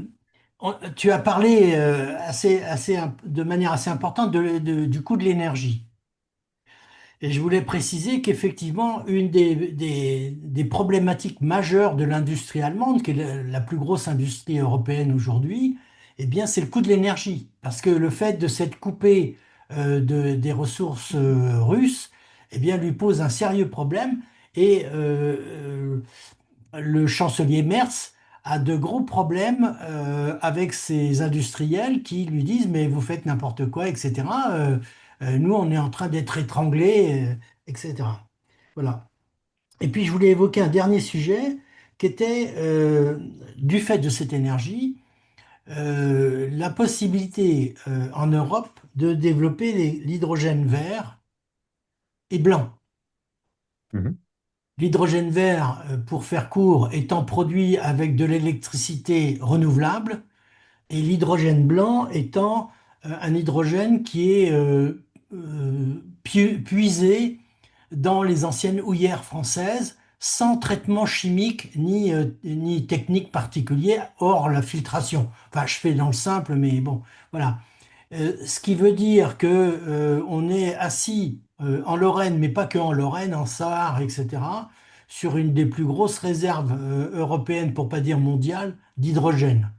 Tu as parlé de manière assez importante du coût de l'énergie. Et je voulais préciser qu'effectivement, une des problématiques majeures de l'industrie allemande, qui est la plus grosse industrie européenne aujourd'hui, eh bien, c'est le coût de l'énergie. Parce que le fait de s'être coupé des ressources russes, eh bien, lui pose un sérieux problème. Et le chancelier Merz a de gros problèmes avec ses industriels qui lui disent mais vous faites n'importe quoi, etc. Nous, on est en train d'être étranglés, etc. Voilà. Et puis, je voulais évoquer un dernier sujet qui était, du fait de cette énergie, la possibilité en Europe de développer l'hydrogène vert et blanc. Mhm. L'hydrogène vert, pour faire court, étant produit avec de l'électricité renouvelable et l'hydrogène blanc étant un hydrogène qui est puisé dans les anciennes houillères françaises sans traitement chimique ni technique particulier, hors la filtration. Enfin, je fais dans le simple, mais bon, voilà. Ce qui veut dire que on est assis en Lorraine, mais pas que en Lorraine, en Sarre, etc., sur une des plus grosses réserves européennes, pour pas dire mondiales, d'hydrogène.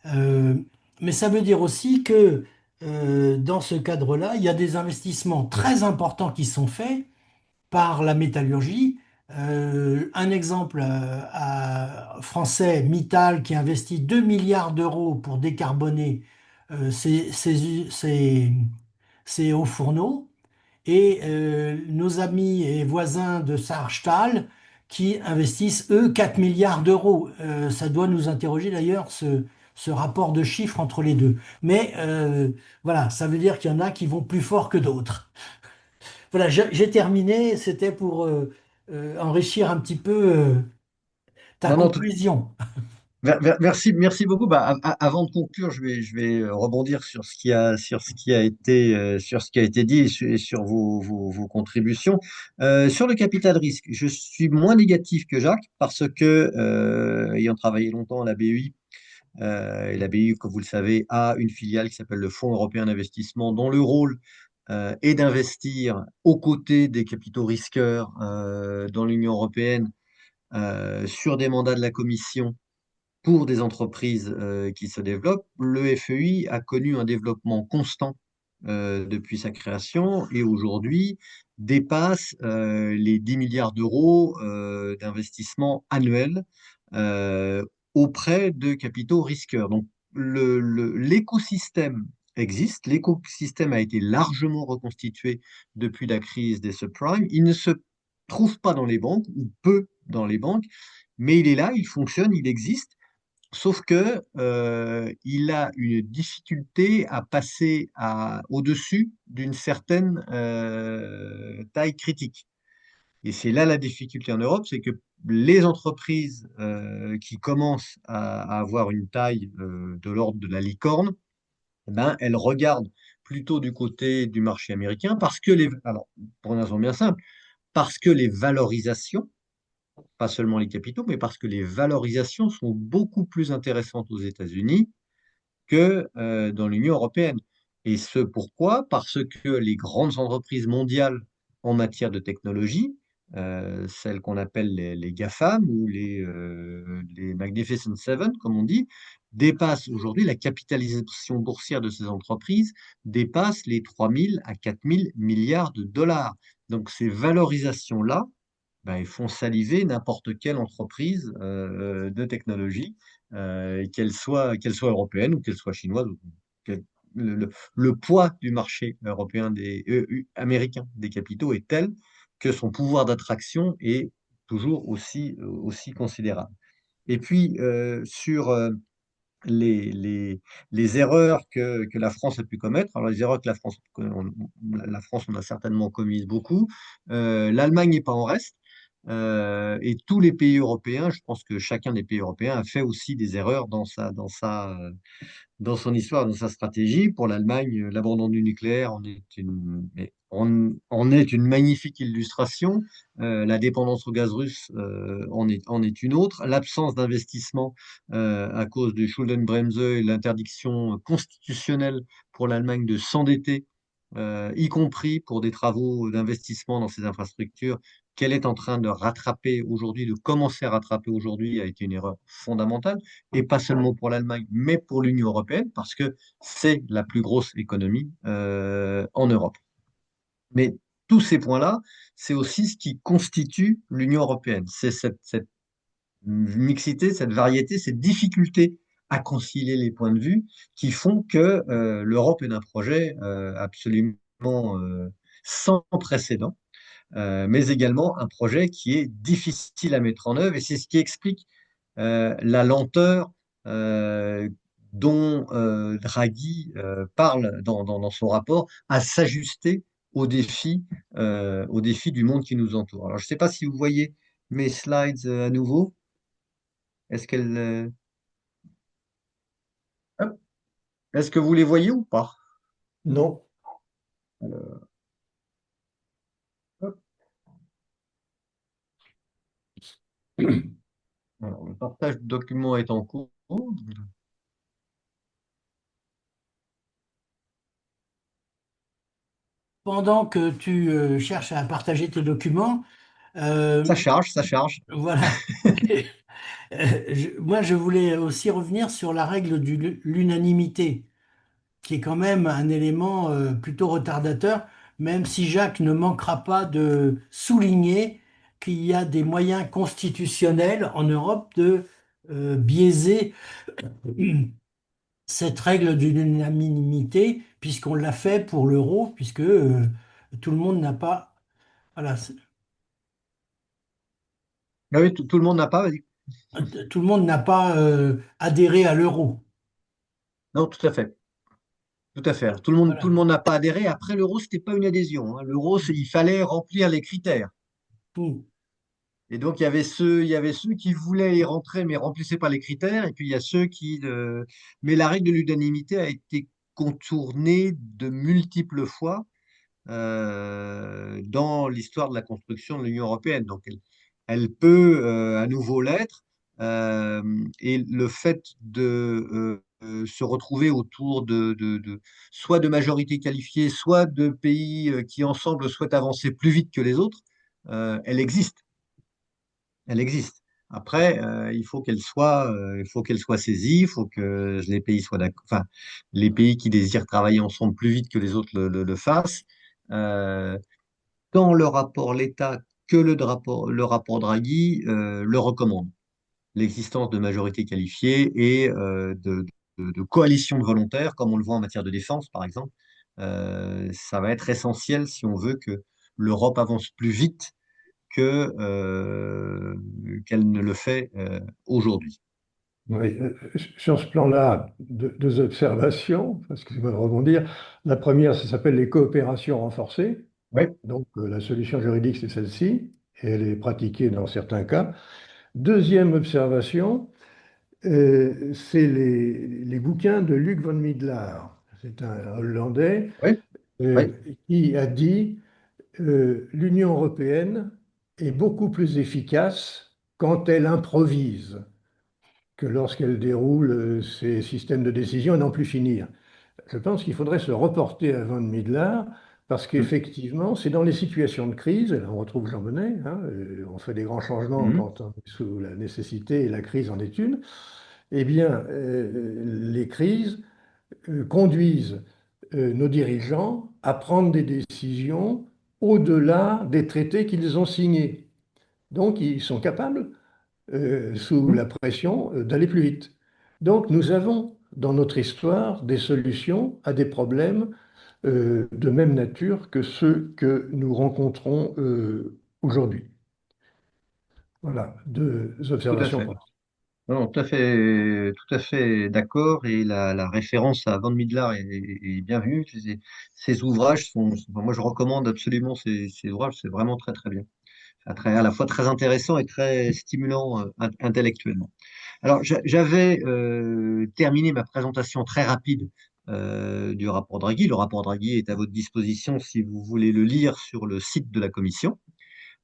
Euh, mais ça veut dire aussi que dans ce cadre-là, il y a des investissements très importants qui sont faits par la métallurgie. Un exemple français, Mittal, qui investit 2 milliards d'euros pour décarboner ses hauts fourneaux, et nos amis et voisins de Saarstahl qui investissent, eux, 4 milliards d'euros. Ça doit nous interroger d'ailleurs, ce rapport de chiffres entre les deux. Mais voilà, ça veut dire qu'il y en a qui vont plus fort que d'autres. Voilà, j'ai terminé. C'était pour enrichir un petit peu ta Non, non, conclusion. merci, merci beaucoup. Bah, avant de conclure, je vais rebondir sur ce qui a été dit et sur vos contributions. Sur le capital risque, je suis moins négatif que Jacques parce que, ayant travaillé longtemps à la BEI, et la BEI, comme vous le savez, a une filiale qui s'appelle le Fonds européen d'investissement, dont le rôle est d'investir aux côtés des capitaux risqueurs dans l'Union européenne sur des mandats de la Commission pour des entreprises qui se développent. Le FEI a connu un développement constant depuis sa création et aujourd'hui dépasse les 10 milliards d'euros d'investissement annuel euh, auprès de capitaux risqueurs. Donc l'écosystème existe, l'écosystème a été largement reconstitué depuis la crise des subprimes. Il ne se trouve pas dans les banques ou peu dans les banques, mais il est là, il fonctionne, il existe. Sauf que il a une difficulté à passer au-dessus d'une certaine taille critique. Et c'est là la difficulté en Europe, c'est que les entreprises qui commencent à avoir une taille de l'ordre de la licorne, eh ben, elles regardent plutôt du côté du marché américain parce que alors, pour une raison bien simple, parce que les valorisations, pas seulement les capitaux, mais parce que les valorisations sont beaucoup plus intéressantes aux États-Unis que dans l'Union européenne. Et ce pourquoi? Parce que les grandes entreprises mondiales en matière de technologie, celles qu'on appelle les GAFAM ou les Magnificent Seven, comme on dit, dépassent aujourd'hui la capitalisation boursière de ces entreprises, dépasse les 3 000 à 4 000 milliards de dollars. Donc ces valorisations-là, ben, ils font saliver n'importe quelle entreprise de technologie, qu'elle soit européenne ou qu'elle soit chinoise. Qu'elle- le poids du marché européen américain des capitaux est tel que son pouvoir d'attraction est toujours aussi considérable. Et puis, sur les erreurs que la France a pu commettre, alors les erreurs que la France en a certainement commises beaucoup, l'Allemagne n'est pas en reste. Et tous les pays européens, je pense que chacun des pays européens a fait aussi des erreurs dans son histoire, dans sa stratégie. Pour l'Allemagne, l'abandon du nucléaire en est une magnifique illustration. La dépendance au gaz russe en est une autre. L'absence d'investissement à cause du Schuldenbremse et l'interdiction constitutionnelle pour l'Allemagne de s'endetter, y compris pour des travaux d'investissement dans ces infrastructures, qu'elle est en train de rattraper aujourd'hui, de commencer à rattraper aujourd'hui, a été une erreur fondamentale, et pas seulement pour l'Allemagne, mais pour l'Union européenne, parce que c'est la plus grosse économie en Europe. Mais tous ces points-là, c'est aussi ce qui constitue l'Union européenne. C'est cette mixité, cette variété, cette difficulté à concilier les points de vue qui font que l'Europe est un projet absolument sans précédent, mais également un projet qui est difficile à mettre en œuvre, et c'est ce qui explique la lenteur dont Draghi parle dans son rapport à s'ajuster aux défis du monde qui nous entoure. Alors, je ne sais pas si vous voyez mes slides à nouveau. Est-ce qu'elles, hop, est-ce que vous les voyez ou pas? Non. Alors, hop. Alors, le partage de documents est en cours. Pendant que tu cherches à partager tes documents, euh, Ça charge, ça charge. voilà. Moi, je voulais aussi revenir sur la règle de l'unanimité, qui est quand même un élément plutôt retardateur, même si Jacques ne manquera pas de souligner qu'il y a des moyens constitutionnels en Europe de biaiser cette règle de l'unanimité, puisqu'on l'a fait pour l'euro, puisque tout le monde n'a pas, voilà, Ah oui, tout le monde n'a pas, vas-y. tout le monde n'a pas adhéré à l'euro. Non, tout à fait. Tout à fait. Alors, tout le monde Voilà. n'a pas adhéré. Après, l'euro, c'était pas une adhésion, hein. L'euro, il fallait remplir les critères. Tout. Et donc, il y avait ceux qui voulaient y rentrer, mais remplissaient pas les critères. Et puis, il y a ceux qui. Mais la règle de l'unanimité a été contournée de multiples fois dans l'histoire de la construction de l'Union européenne. Donc, elle peut à nouveau l'être. euh, et le fait de se retrouver autour soit de majorités qualifiées, soit de pays qui ensemble souhaitent avancer plus vite que les autres, elle existe. Elle existe. Après, il faut qu'elle soit saisie, il faut que les pays soient d'accord, enfin, les pays qui désirent travailler ensemble plus vite que les autres le fassent. Euh, Tant le rapport l'État que le rapport Draghi le recommandent. L'existence de majorités qualifiées et de coalitions de volontaires, comme on le voit en matière de défense, par exemple. Ça va être essentiel si on veut que l'Europe avance plus vite qu'elle ne le fait aujourd'hui. Oui, sur ce plan-là, deux observations, parce que je vais rebondir. La première, ça s'appelle les coopérations renforcées. Oui, Donc, la solution juridique, c'est celle-ci, et elle est pratiquée dans certains cas. Deuxième observation, c'est les bouquins de Luc von Middelaar. C'est un Hollandais oui, euh, oui. qui a dit l'Union européenne est beaucoup plus efficace quand elle improvise que lorsqu'elle déroule ses systèmes de décision et n'en plus finir. Je pense qu'il faudrait se reporter à Van Middelaar parce Mm, qu'effectivement, c'est dans les situations de crise, et là on retrouve Jean Monnet, hein, on fait des grands changements mm. quand on est sous la nécessité et la crise en est une, eh bien, les crises conduisent nos dirigeants à prendre des décisions au-delà des traités qu'ils ont signés. Donc, ils sont capables sous Mm. la pression d'aller plus vite. Donc nous avons dans notre histoire des solutions à des problèmes de même nature que ceux que nous rencontrons aujourd'hui. Voilà, deux Tout à observations fait. pratiques. Non, non, tout à fait d'accord. Et la référence à Van Middelaar est bienvenue. Ces ouvrages moi, je recommande absolument ces ouvrages. C'est vraiment très, très bien. À la fois très intéressant et très stimulant intellectuellement. Alors, j'avais terminé ma présentation très rapide du rapport Draghi. Le rapport Draghi est à votre disposition si vous voulez le lire sur le site de la Commission.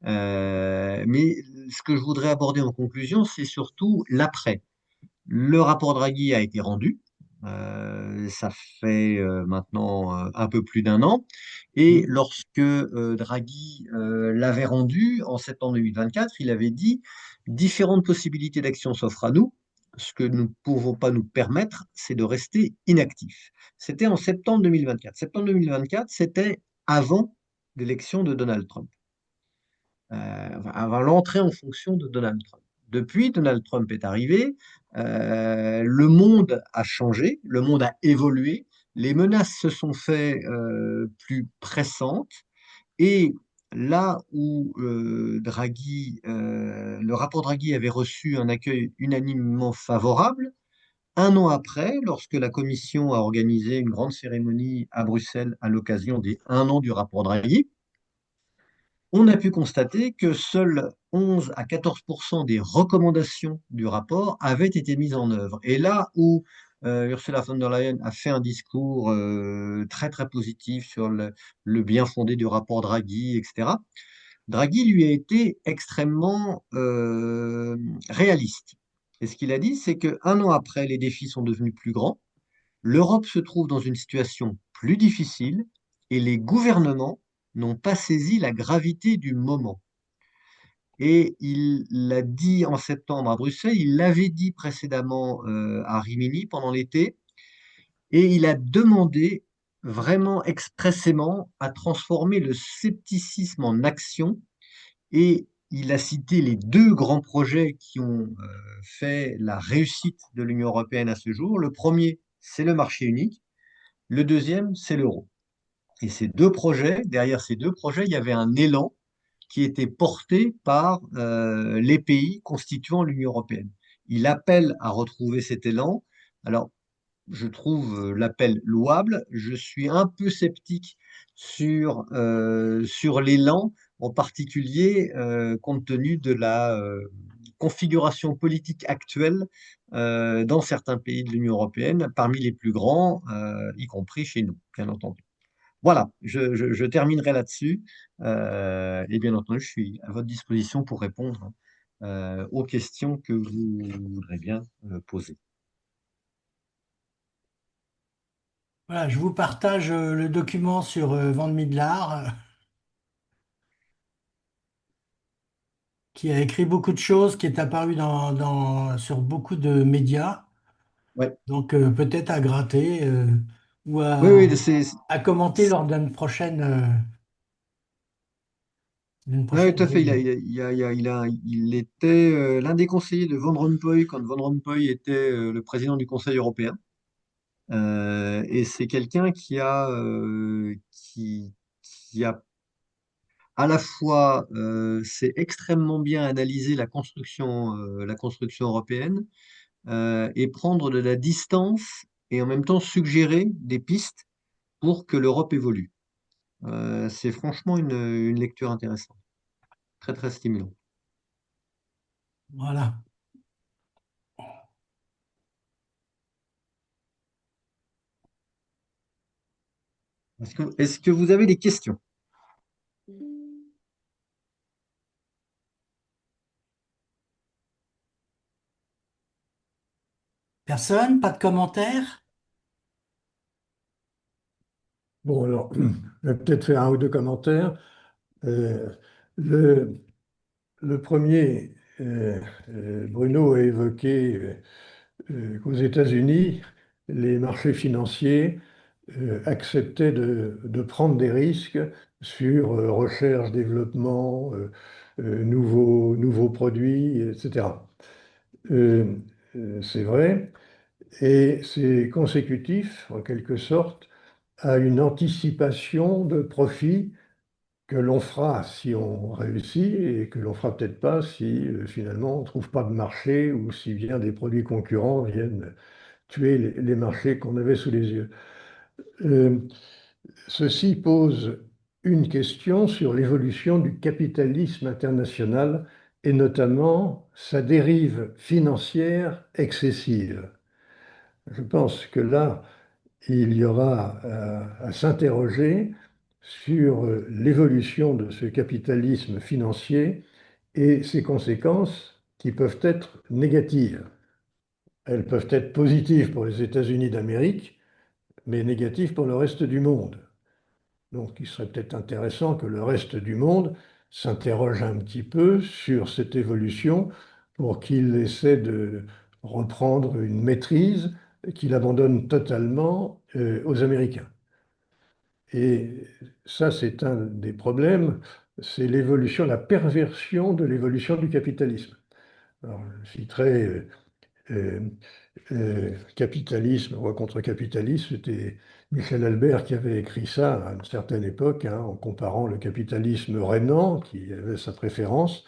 Mais ce que je voudrais aborder en conclusion, c'est surtout l'après. Le rapport Draghi a été rendu. Ça fait maintenant un peu plus d'un an. Et Hmm. lorsque Draghi l'avait rendu en septembre 2024, il avait dit différentes possibilités d'action s'offrent à nous. Ce que nous ne pouvons pas nous permettre, c'est de rester inactifs. C'était en septembre 2024. Septembre 2024, c'était avant l'élection de Donald Trump, avant l'entrée en fonction de Donald Trump. Depuis, Donald Trump est arrivé, le monde a changé, le monde a évolué, les menaces se sont fait plus pressantes, et là où le rapport Draghi avait reçu un accueil unanimement favorable, un an après, lorsque la Commission a organisé une grande cérémonie à Bruxelles à l'occasion des un an du rapport Draghi, on a pu constater que seuls 11 à 14% des recommandations du rapport avaient été mises en œuvre. Et là où Ursula von der Leyen a fait un discours très très positif sur le bien fondé du rapport Draghi, etc., Draghi lui a été extrêmement réaliste. Et ce qu'il a dit, c'est qu'un an après, les défis sont devenus plus grands, l'Europe se trouve dans une situation plus difficile et les gouvernements n'ont pas saisi la gravité du moment. Et il l'a dit en septembre à Bruxelles, il l'avait dit précédemment à Rimini pendant l'été, et il a demandé vraiment expressément à transformer le scepticisme en action, et il a cité les deux grands projets qui ont fait la réussite de l'Union européenne à ce jour. Le premier, c'est le marché unique. Le deuxième, c'est l'euro. Et derrière ces deux projets, il y avait un élan qui était porté par les pays constituant l'Union européenne. Il appelle à retrouver cet élan. Alors, je trouve l'appel louable. Je suis un peu sceptique sur l'élan, en particulier compte tenu de la configuration politique actuelle dans certains pays de l'Union européenne, parmi les plus grands, y compris chez nous, bien entendu. Voilà, je terminerai là-dessus. Et bien entendu, je suis à votre disposition pour répondre aux questions que vous voudrez bien poser. Voilà, je vous partage le document sur Van Middelaar, qui a écrit beaucoup de choses, qui est apparu sur beaucoup de médias. Ouais. Donc peut-être à gratter ou Oui, oui, à commenter lors d'une oui, prochaine tout à fait. réunion. Il était l'un des conseillers de Van Rompuy quand Van Rompuy était le président du Conseil européen. Et c'est quelqu'un qui a à la fois sait extrêmement bien analyser la construction européenne, et prendre de la distance et en même temps suggérer des pistes pour que l'Europe évolue. C'est franchement une lecture intéressante, très très stimulant. Voilà. Est-ce que vous avez des questions? Personne? Pas de commentaires? Bon, alors, je vais peut-être faire un ou deux commentaires. Euh, le, le premier, Bruno a évoqué qu'aux États-Unis, les marchés financiers acceptaient de prendre des risques sur recherche, développement, nouveaux produits, etc. Euh, c'est vrai, et c'est consécutif, en quelque sorte, à une anticipation de profit que l'on fera si on réussit et que l'on fera peut-être pas si finalement on ne trouve pas de marché ou si bien des produits concurrents viennent tuer les marchés qu'on avait sous les yeux. Euh, Ceci pose une question sur l'évolution du capitalisme international et notamment sa dérive financière excessive. Je pense que là, il y aura à s'interroger sur l'évolution de ce capitalisme financier et ses conséquences qui peuvent être négatives. Elles peuvent être positives pour les États-Unis d'Amérique, mais négatives pour le reste du monde. Donc il serait peut-être intéressant que le reste du monde s'interroge un petit peu sur cette évolution pour qu'il essaie de reprendre une maîtrise qu'il abandonne totalement aux Américains. Et ça, c'est un des problèmes, c'est l'évolution, la perversion de l'évolution du capitalisme. Alors, je citerai euh, Capitalisme, Roi contre capitalisme, c'était Michel Albert qui avait écrit ça à une certaine époque, hein, en comparant le capitalisme rhénan, qui avait sa préférence,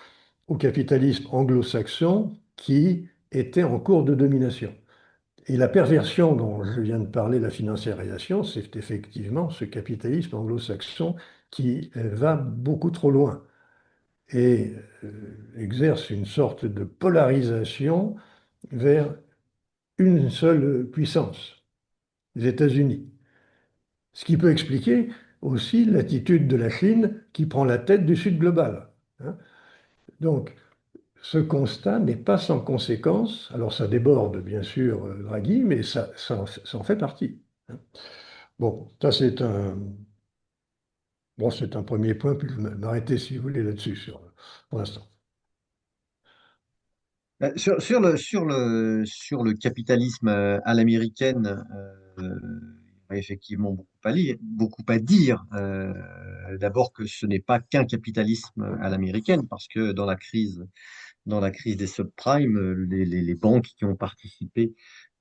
au capitalisme anglo-saxon, qui était en cours de domination. Et la perversion dont je viens de parler, la financiarisation, c'est effectivement ce capitalisme anglo-saxon qui va beaucoup trop loin et exerce une sorte de polarisation vers une seule puissance, les États-Unis. Ce qui peut expliquer aussi l'attitude de la Chine qui prend la tête du Sud global, hein. Donc, ce constat n'est pas sans conséquence. Alors, ça déborde, bien sûr, Draghi, mais ça en fait partie, hein. Bon, ça, c'est un premier point, puis je vais m'arrêter, si vous voulez, là-dessus, pour l'instant. Sur le capitalisme à l'américaine, il y a effectivement beaucoup à dire. D'abord que ce n'est pas qu'un capitalisme à l'américaine, parce que dans la crise des subprimes, les banques qui ont participé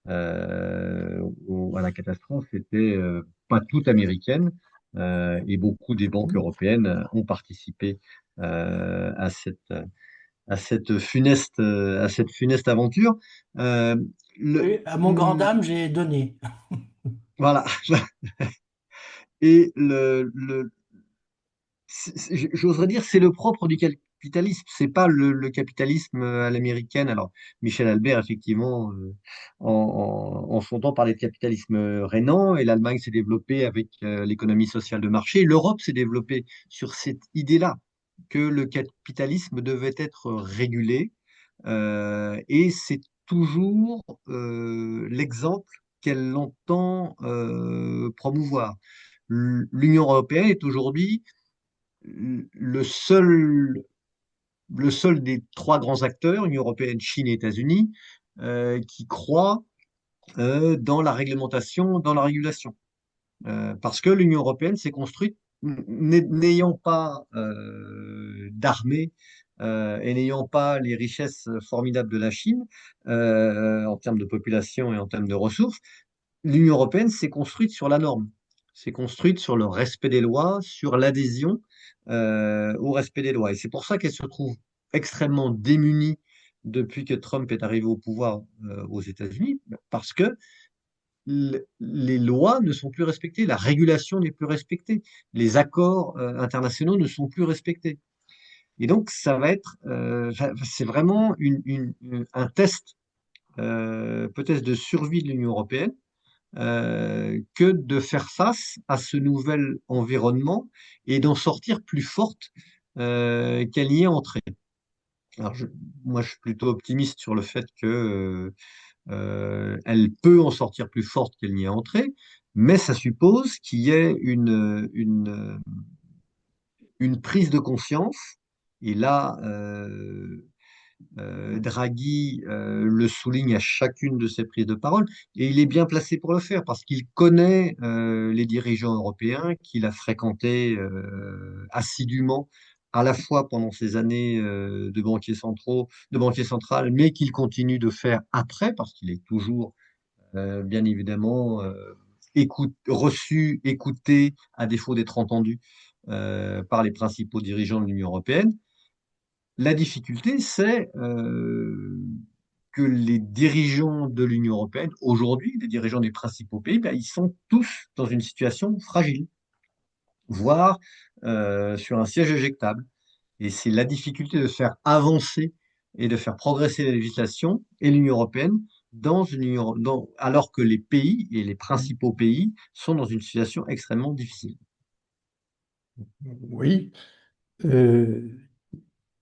à la catastrophe étaient pas toutes américaines, et beaucoup des banques européennes ont participé à à cette funeste aventure. Euh, le, Oui, à mon grand dame, j'ai donné. voilà. Et j'oserais dire, c'est le propre du capitalisme. C'est pas le capitalisme à l'américaine. Alors, Michel Albert, effectivement, en son temps, parlait de capitalisme rénan, et l'Allemagne s'est développée avec l'économie sociale de marché. L'Europe s'est développée sur cette idée-là, que le capitalisme devait être régulé. Et c'est toujours l'exemple qu'elle entend promouvoir. L'Union européenne est aujourd'hui le seul des trois grands acteurs, Union européenne, Chine et États-Unis, qui croient dans la réglementation, dans la régulation. Parce que l'Union européenne s'est construite n'ayant pas d'armée et n'ayant pas les richesses formidables de la Chine en termes de population et en termes de ressources. L'Union européenne s'est construite sur la norme, s'est construite sur le respect des lois, sur l'adhésion au respect des lois. Et c'est pour ça qu'elle se trouve extrêmement démunie depuis que Trump est arrivé au pouvoir aux États-Unis, parce que les lois ne sont plus respectées, la régulation n'est plus respectée, les accords internationaux ne sont plus respectés. Et donc, ça va être, c'est vraiment un test, peut-être de survie de l'Union européenne, que de faire face à ce nouvel environnement et d'en sortir plus forte qu'elle y est entrée. Alors, moi, je suis plutôt optimiste sur le fait que elle peut en sortir plus forte qu'elle n'y est entrée, mais ça suppose qu'il y ait une prise de conscience. Et là, Draghi le souligne à chacune de ses prises de parole, et il est bien placé pour le faire parce qu'il connaît les dirigeants européens, qu'il a fréquentés assidûment, à la fois pendant ses années de banquier central, mais qu'il continue de faire après, parce qu'il est toujours, bien évidemment, reçu, écouté, à défaut d'être entendu par les principaux dirigeants de l'Union européenne. La difficulté, c'est que les dirigeants de l'Union européenne, aujourd'hui, les dirigeants des principaux pays, ben, ils sont tous dans une situation fragile, voire sur un siège éjectable. Et c'est la difficulté de faire avancer et de faire progresser la législation et l'Union européenne alors que les pays et les principaux pays sont dans une situation extrêmement difficile. Oui. Euh,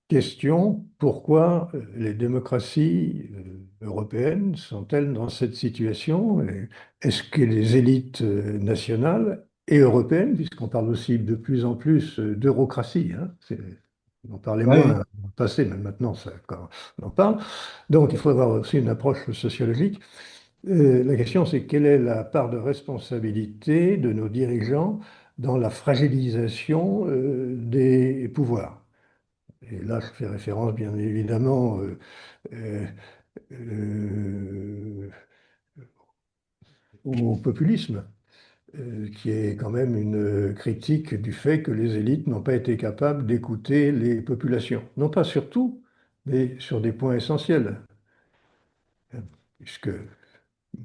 Question, pourquoi les démocraties européennes sont-elles dans cette situation? Et est-ce que les élites nationales et européennes, puisqu'on parle aussi de plus en plus d'eurocratie, hein, on en parlait moins Ouais. dans le passé, mais maintenant quand on en parle, donc il faut avoir aussi une approche sociologique. La question, c'est quelle est la part de responsabilité de nos dirigeants dans la fragilisation des pouvoirs? Et là, je fais référence, bien évidemment, euh, euh, au populisme, qui est quand même une critique du fait que les élites n'ont pas été capables d'écouter les populations. Non pas sur tout, mais sur des points essentiels. Puisque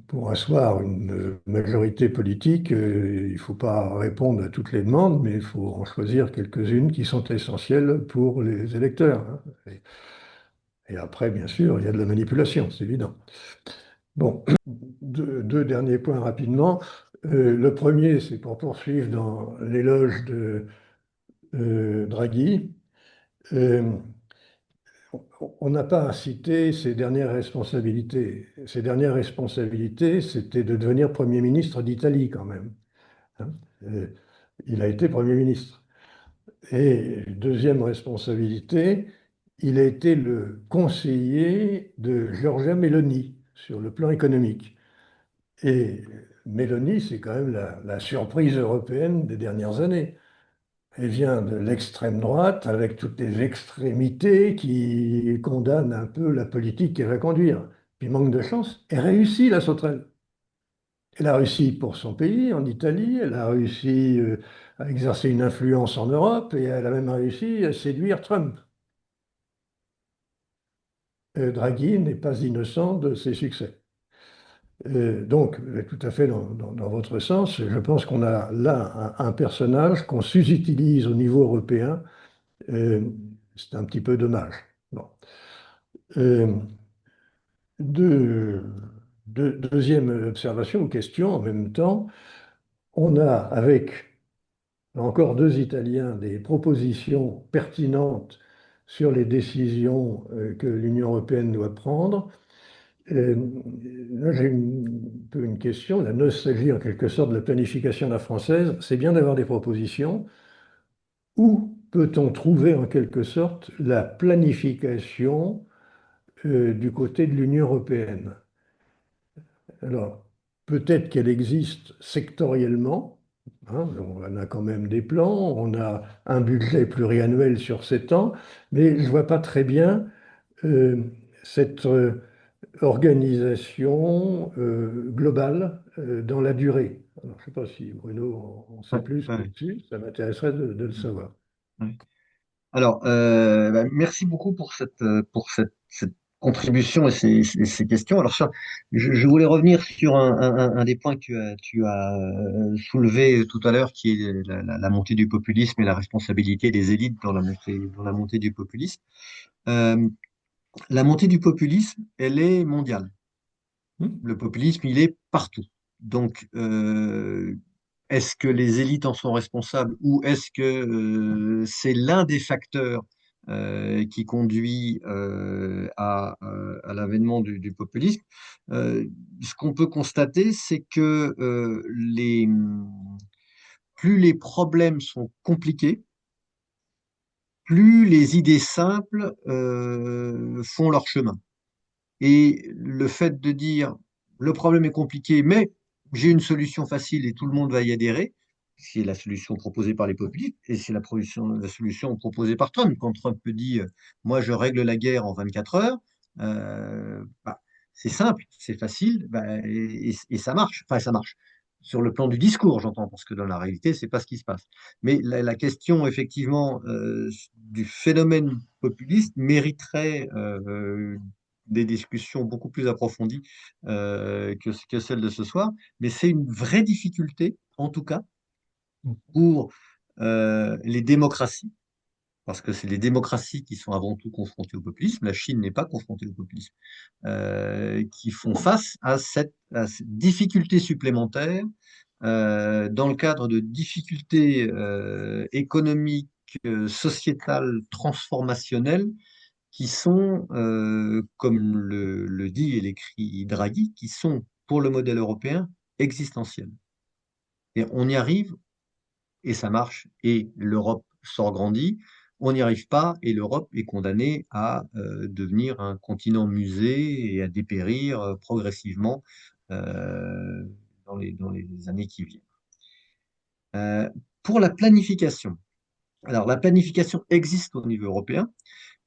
pour asseoir une majorité politique, il ne faut pas répondre à toutes les demandes, mais il faut en choisir quelques-unes qui sont essentielles pour les électeurs, hein. Et après, bien sûr, il y a de la manipulation, c'est évident. Bon, deux derniers points rapidement. Le premier, c'est pour poursuivre dans l'éloge de Draghi. Euh, on n'a pas cité ses dernières responsabilités. Ses dernières responsabilités, c'était de devenir Premier ministre d'Italie quand même, hein. Euh, il a été Premier ministre. Et deuxième responsabilité, il a été le conseiller de Giorgia Meloni sur le plan économique. Et Meloni, c'est quand même la surprise européenne des dernières années. Elle vient de l'extrême droite avec toutes les extrémités qui condamnent un peu la politique qu'elle va conduire. Puis manque de chance, elle réussit la sauterelle. Elle a réussi pour son pays, en Italie, elle a réussi à exercer une influence en Europe et elle a même réussi à séduire Trump. Draghi n'est pas innocent de ses succès. Donc, tout à fait dans votre sens, je pense qu'on a là un personnage qu'on sous-utilise au niveau européen. Euh, c'est un petit peu dommage. Bon. Euh, deux- Deuxième observation ou question en même temps, on a avec encore deux Italiens des propositions pertinentes sur les décisions que l'Union européenne doit prendre. Euh, Là, j'ai un peu une question, la nostalgie en quelque sorte de la planification à la française. C'est bien d'avoir des propositions. Où peut-on trouver en quelque sorte la planification du côté de l'Union européenne? Alors, peut-être qu'elle existe sectoriellement, hein, on a quand même des plans, on a un budget pluriannuel sur 7 ans, mais je ne vois pas très bien euh, cette organisation globale dans la durée. Alors, je ne sais pas si Bruno en sait Ouais, plus ouais, là-dessus, ça m'intéresserait de le ouais, savoir. ouais. Alors, bah, merci beaucoup pour cette contributions et ces questions. Alors, je voulais revenir sur un des points que tu as soulevé tout à l'heure, qui est la montée du populisme et la responsabilité des élites dans la montée du populisme. Euh, la montée du populisme, elle est mondiale. Hmm. Le populisme, il est partout. Donc, est-ce que les élites en sont responsables ou est-ce que c'est l'un des facteurs qui conduit à l'avènement du populisme? Ce qu'on peut constater, c'est que plus les problèmes sont compliqués, plus les idées simples font leur chemin. Et le fait de dire le problème est compliqué, mais j'ai une solution facile et tout le monde va y adhérer, c'est la solution proposée par les populistes et c'est la solution proposée par Trump. Quand Trump dit moi je règle la guerre en 24 heures, bah, c'est simple, c'est facile bah, et ça marche. Enfin, ça marche. Sur le plan du discours, j'entends, parce que dans la réalité, c'est pas ce qui se passe. Mais la question, effectivement, du phénomène populiste mériterait des discussions beaucoup plus approfondies que celles de ce soir. Mais c'est une vraie difficulté, en tout cas, pour les démocraties, parce que c'est les démocraties qui sont avant tout confrontées au populisme. La Chine n'est pas confrontée au populisme, qui font face à cette difficulté supplémentaire dans le cadre de difficultés économiques, sociétales, transformationnelles qui sont, comme le dit et l'écrit Draghi, qui sont pour le modèle européen existentiels. Et on y arrive et ça marche et l'Europe sort grandie. On n'y arrive pas et l'Europe est condamnée à devenir un continent musée et à dépérir progressivement euh, dans les années qui viennent. Euh, pour la planification, alors la planification existe au niveau européen.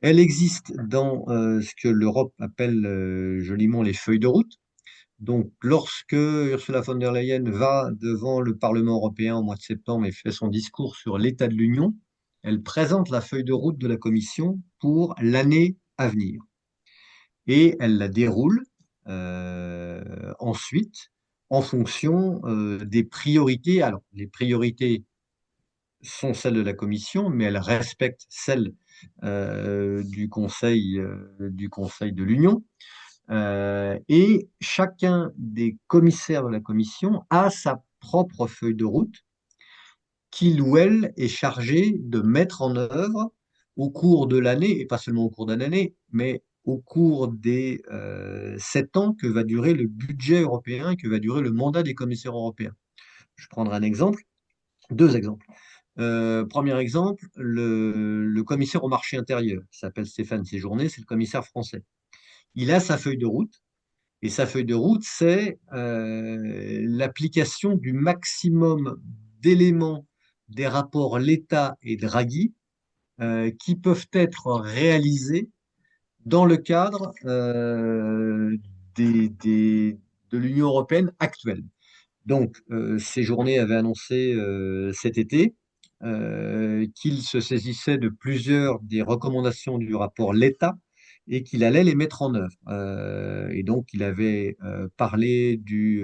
Elle existe dans ce que l'Europe appelle joliment les feuilles de route. Donc, lorsque Ursula von der Leyen va devant le Parlement européen au mois de septembre et fait son discours sur l'état de l'Union, elle présente la feuille de route de la Commission pour l'année à venir. Et elle la déroule ensuite en fonction des priorités. Alors, les priorités sont celles de la Commission, mais elle respecte celles du Conseil de l'Union. Et chacun des commissaires de la Commission a sa propre feuille de route qu'il ou elle est chargé de mettre en œuvre au cours de l'année, et pas seulement au cours d'une année, mais au cours des 7 ans que va durer le budget européen, que va durer le mandat des commissaires européens. Je prendrai un exemple, deux exemples. Premier exemple, le commissaire au marché intérieur, qui s'appelle Stéphane Séjourné, c'est le commissaire français. Il a sa feuille de route, et sa feuille de route, c'est l'application du maximum d'éléments des rapports L'État et Draghi qui peuvent être réalisés dans le cadre de l'Union européenne actuelle. Donc, ces journées avaient annoncé cet été qu'il se saisissait de plusieurs des recommandations du rapport L'État et qu'il allait les mettre en œuvre. Et donc, il avait parlé du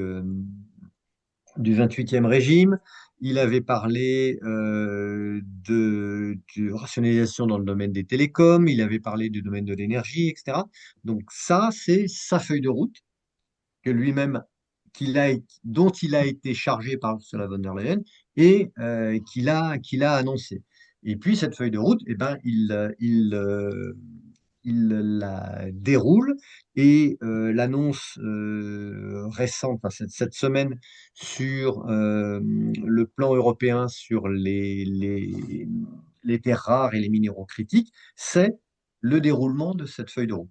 28e régime, il avait parlé de rationalisation dans le domaine des télécoms, il avait parlé du domaine de l'énergie, etc. Donc ça, c'est sa feuille de route que lui-même, dont il a été chargé par Ursula von der Leyen et qu'il a annoncé. Et puis cette feuille de route, eh ben, il la déroule et l'annonce récente, enfin, cette semaine, sur le plan européen sur les terres rares et les minéraux critiques, c'est le déroulement de cette feuille de route.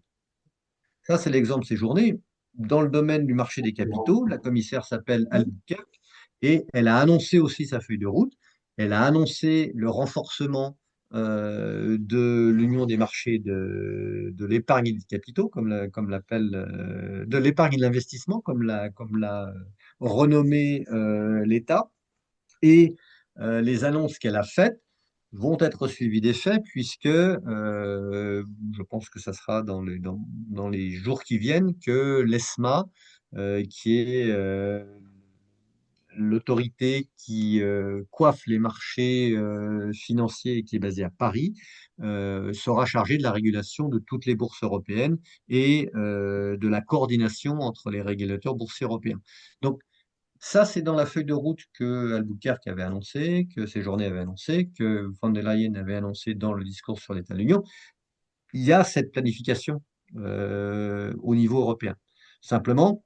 Ça, c'est l'exemple de ces journées. Dans le domaine du marché des capitaux, la commissaire s'appelle Albuquerque et elle a annoncé aussi sa feuille de route. Elle a annoncé le renforcement de l'union des marchés de l'épargne et des capitaux, comme l'appelle, de l'épargne et de l'investissement, comme l'a renommé l'État. Et les annonces qu'elle a faites vont être suivis d'effets puisque je pense que ça sera dans les jours qui viennent que l'ESMA, qui est l'autorité qui coiffe les marchés financiers et qui est basée à Paris, sera chargée de la régulation de toutes les bourses européennes et de la coordination entre les régulateurs boursiers européens. Donc, ça, c'est dans la feuille de route que Albuquerque avait annoncé, que Séjourné avait annoncé, que von der Leyen avait annoncé dans le discours sur l'état de l'Union. Il y a cette planification au niveau européen. Simplement,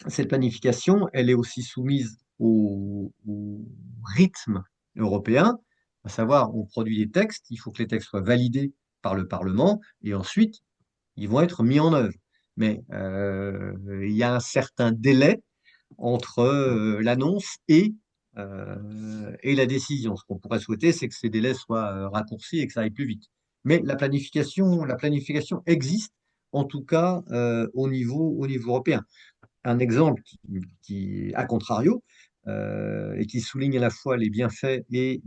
cette planification, elle est aussi soumise au rythme européen, à savoir, on produit des textes, il faut que les textes soient validés par le Parlement, et ensuite, ils vont être mis en œuvre. Mais il y a un certain délai entre l'annonce et la décision. Ce qu'on pourrait souhaiter, c'est que ces délais soient raccourcis et que ça aille plus vite. Mais la planification existe, en tout cas au niveau européen. Un exemple à contrario, et qui souligne à la fois les bienfaits et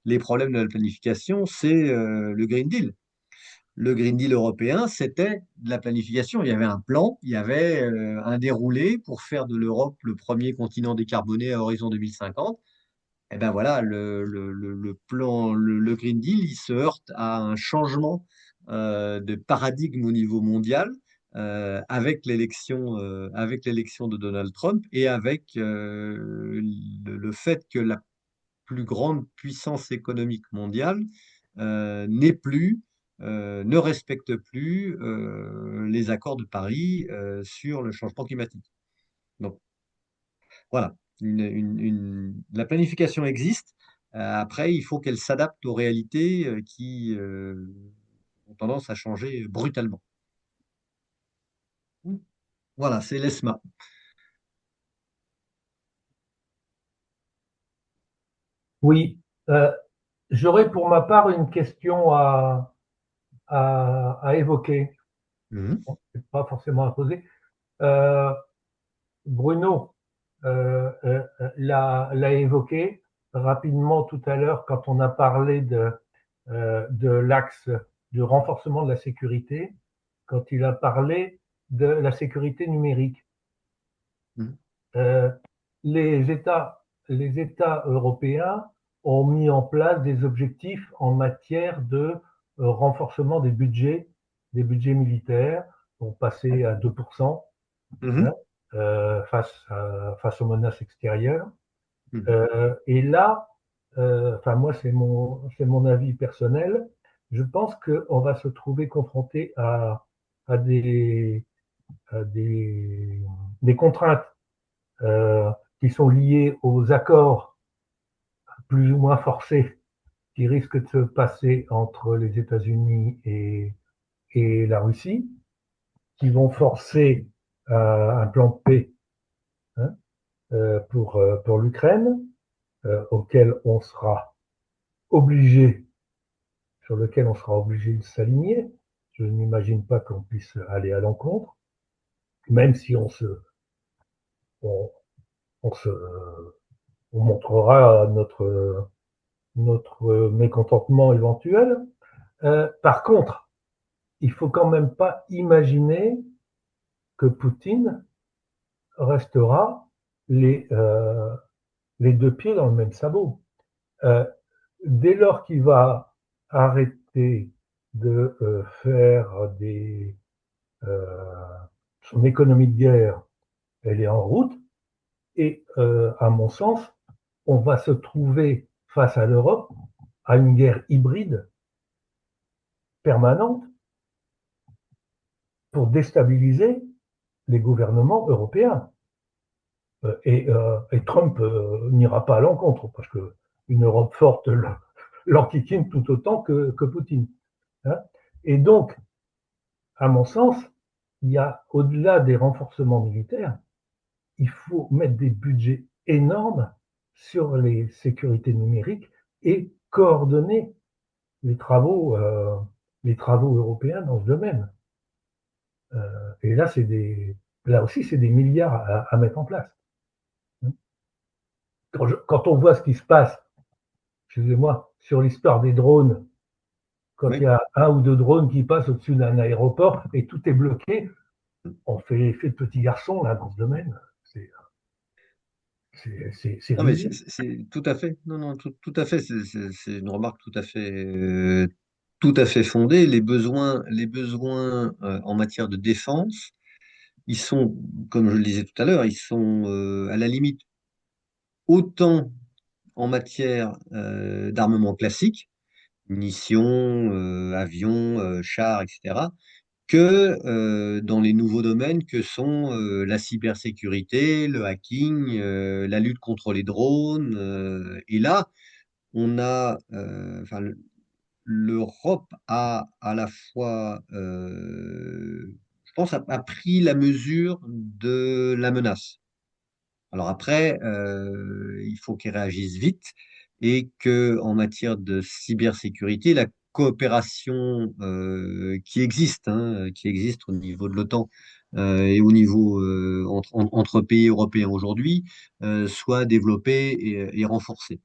les problèmes de la planification, c'est le Green Deal. Le Green Deal européen, c'était de la planification. Il y avait un plan, il y avait un déroulé pour faire de l'Europe le premier continent décarboné à horizon 2050. Et ben voilà, le plan, le Green Deal, il se heurte à un changement de paradigme au niveau mondial avec l'élection de Donald Trump et avec le fait que la plus grande puissance économique mondiale n'est plus, ne respecte plus les accords de Paris sur le changement climatique. Donc voilà, la planification existe. Après, il faut qu'elle s'adapte aux réalités qui ont tendance à changer brutalement. Voilà, c'est l'ESMA. Oui, j'aurais pour ma part une question à évoquer, Mhm. pas forcément à poser. Euh, Bruno l'a évoqué rapidement tout à l'heure quand on a parlé de l'axe du renforcement de la sécurité, quand il a parlé de la sécurité numérique. Mhm. Euh, les États européens ont mis en place des objectifs en matière de renforcement des budgets militaires, ont passé à 2%, hein, Mhm. face aux menaces extérieures. Mhm. Et là, enfin moi c'est mon avis personnel, je pense qu'on va se trouver confronté à à des, des contraintes euh, qui sont liées aux accords plus ou moins forcés qui risquent de se passer entre les États-Unis et la Russie, qui vont forcer un plan de paix, hein, pour l'Ukraine, auquel on sera obligé, sur lequel on sera obligé de s'aligner. Je n'imagine pas qu'on puisse aller à l'encontre, même si on, on se, on montrera notre mécontentement éventuel. Par contre, il faut quand même pas imaginer que Poutine restera les, euh, les deux pieds dans le même sabot. Euh, Dès lors qu'il va arrêter de faire son économie de guerre, elle est en route, et à mon sens, on va se trouver face à l'Europe à une guerre hybride permanente pour déstabiliser les gouvernements européens. Et Trump n'ira pas à l'encontre, parce qu'une Europe forte l'enquiquine tout autant que Poutine. Hein. Et donc, à mon sens, il y a, au-delà des renforcements militaires, il faut mettre des budgets énormes sur les sécurités numériques et coordonner les travaux européens dans ce domaine. Et là aussi, c'est des milliards à mettre en place. Quand on voit ce qui se passe, excusez-moi, sur l'histoire des drones. Quand il y Oui. a un ou deux drones qui passent au-dessus d'un aéroport et tout est bloqué, on fait l'effet de petit garçon là dans ce domaine. C'est c'est Non, mais ridicule. c'est tout à fait. Non, non, tout à fait. C'est une remarque tout à fait fondée. Les besoins en matière de défense, ils sont, comme je le disais tout à l'heure, ils sont à la limite autant en matière d'armement classique, munitions, avions, chars, etc., que dans les nouveaux domaines que sont la cybersécurité, le hacking, la lutte contre les drones. Et là, enfin, l'Europe a à la fois, je pense, a pris la mesure de la menace. Alors après, il faut qu'ils réagissent vite et que en matière de cybersécurité, la coopération qui existe au niveau de l'OTAN et au niveau entre pays européens aujourd'hui, soit développée et renforcée.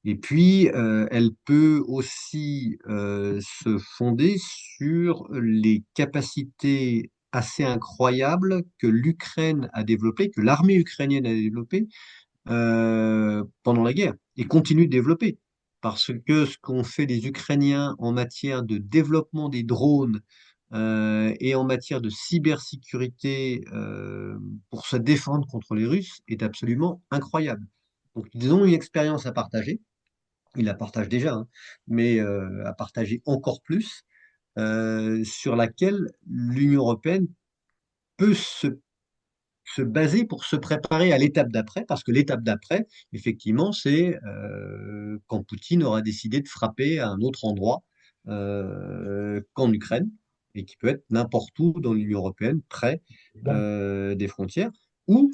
Et puis, elle peut aussi se fonder sur les capacités assez incroyables que l'Ukraine a développées, que l'armée ukrainienne a développées pendant la guerre et continue de développer. Parce que ce qu'ont fait les Ukrainiens en matière de développement des drones et en matière de cybersécurité pour se défendre contre les Russes est absolument incroyable. Donc, ils ont une expérience à partager. Ils la partagent déjà, hein, mais à partager encore plus, sur laquelle l'Union européenne peut se baser pour se préparer à l'étape d'après, parce que l'étape d'après, effectivement, c'est quand Poutine aura décidé de frapper à un autre endroit qu'en Ukraine, et qui peut être n'importe où dans l'Union européenne, près des frontières, ou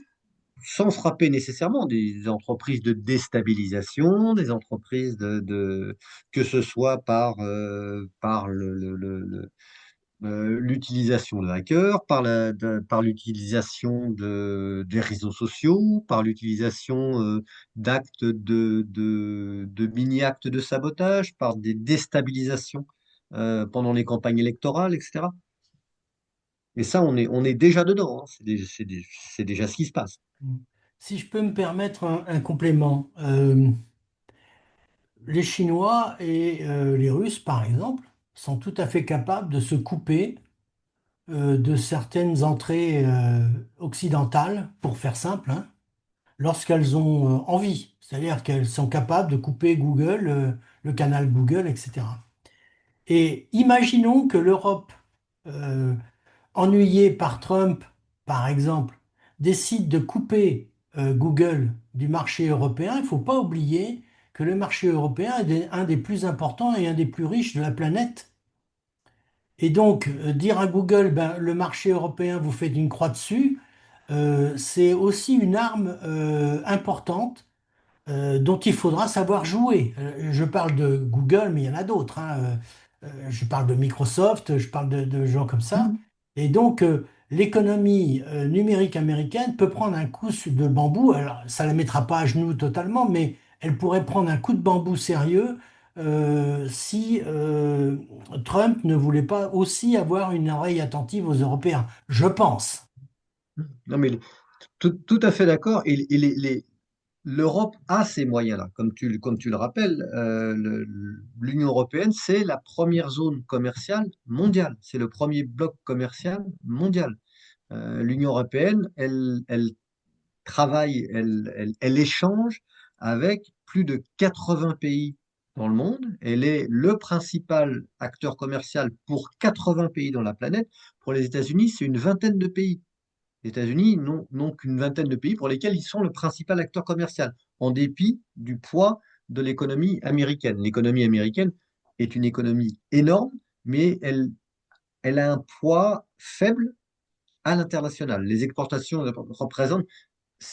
sans frapper nécessairement des entreprises de déstabilisation, des entreprises que ce soit par l'utilisation de hackers, par l'utilisation des réseaux sociaux, par l'utilisation d'actes de mini-actes de sabotage, par des déstabilisations pendant les campagnes électorales, etc. Et ça, on est déjà dedans, hein. C'est déjà ce qui se passe. Si je peux me permettre un complément, les Chinois et les Russes, par exemple, sont tout à fait capables de se couper de certaines entrées occidentales, pour faire simple, hein, lorsqu'elles ont envie. C'est-à-dire qu'elles sont capables de couper Google, le canal Google, etc. Et imaginons que l'Europe, euh, ennuyée par Trump, par exemple, décide de couper Google du marché européen. Il ne faut pas oublier que le marché européen est un des plus importants et un des plus riches de la planète. Et donc, dire à Google, ben, le marché européen, vous faites une croix dessus, c'est aussi une arme importante dont il faudra savoir jouer. Je parle de Google, mais il y en a d'autres, hein. Je parle de Microsoft, je parle de gens comme ça. Et donc, l'économie numérique américaine peut prendre un coup de bambou. Alors, ça ne la mettra pas à genoux totalement, mais elle pourrait prendre un coup de bambou sérieux si Trump ne voulait pas aussi avoir une oreille attentive aux Européens. Je pense. Non, mais tout à fait d'accord. Et l'Europe a ces moyens-là. Comme tu le rappelles, l'Union européenne, c'est la première zone commerciale mondiale. C'est le premier bloc commercial mondial. L'Union européenne, elle travaille, elle échange avec plus de 80 pays dans le monde. Elle est le principal acteur commercial pour 80 pays dans la planète. Pour les États-Unis, c'est une vingtaine de pays. Les États-Unis n'ont qu'une vingtaine de pays pour lesquels ils sont le principal acteur commercial, en dépit du poids de l'économie américaine. L'économie américaine est une économie énorme, mais elle a un poids faible à l'international. Les exportations représentent,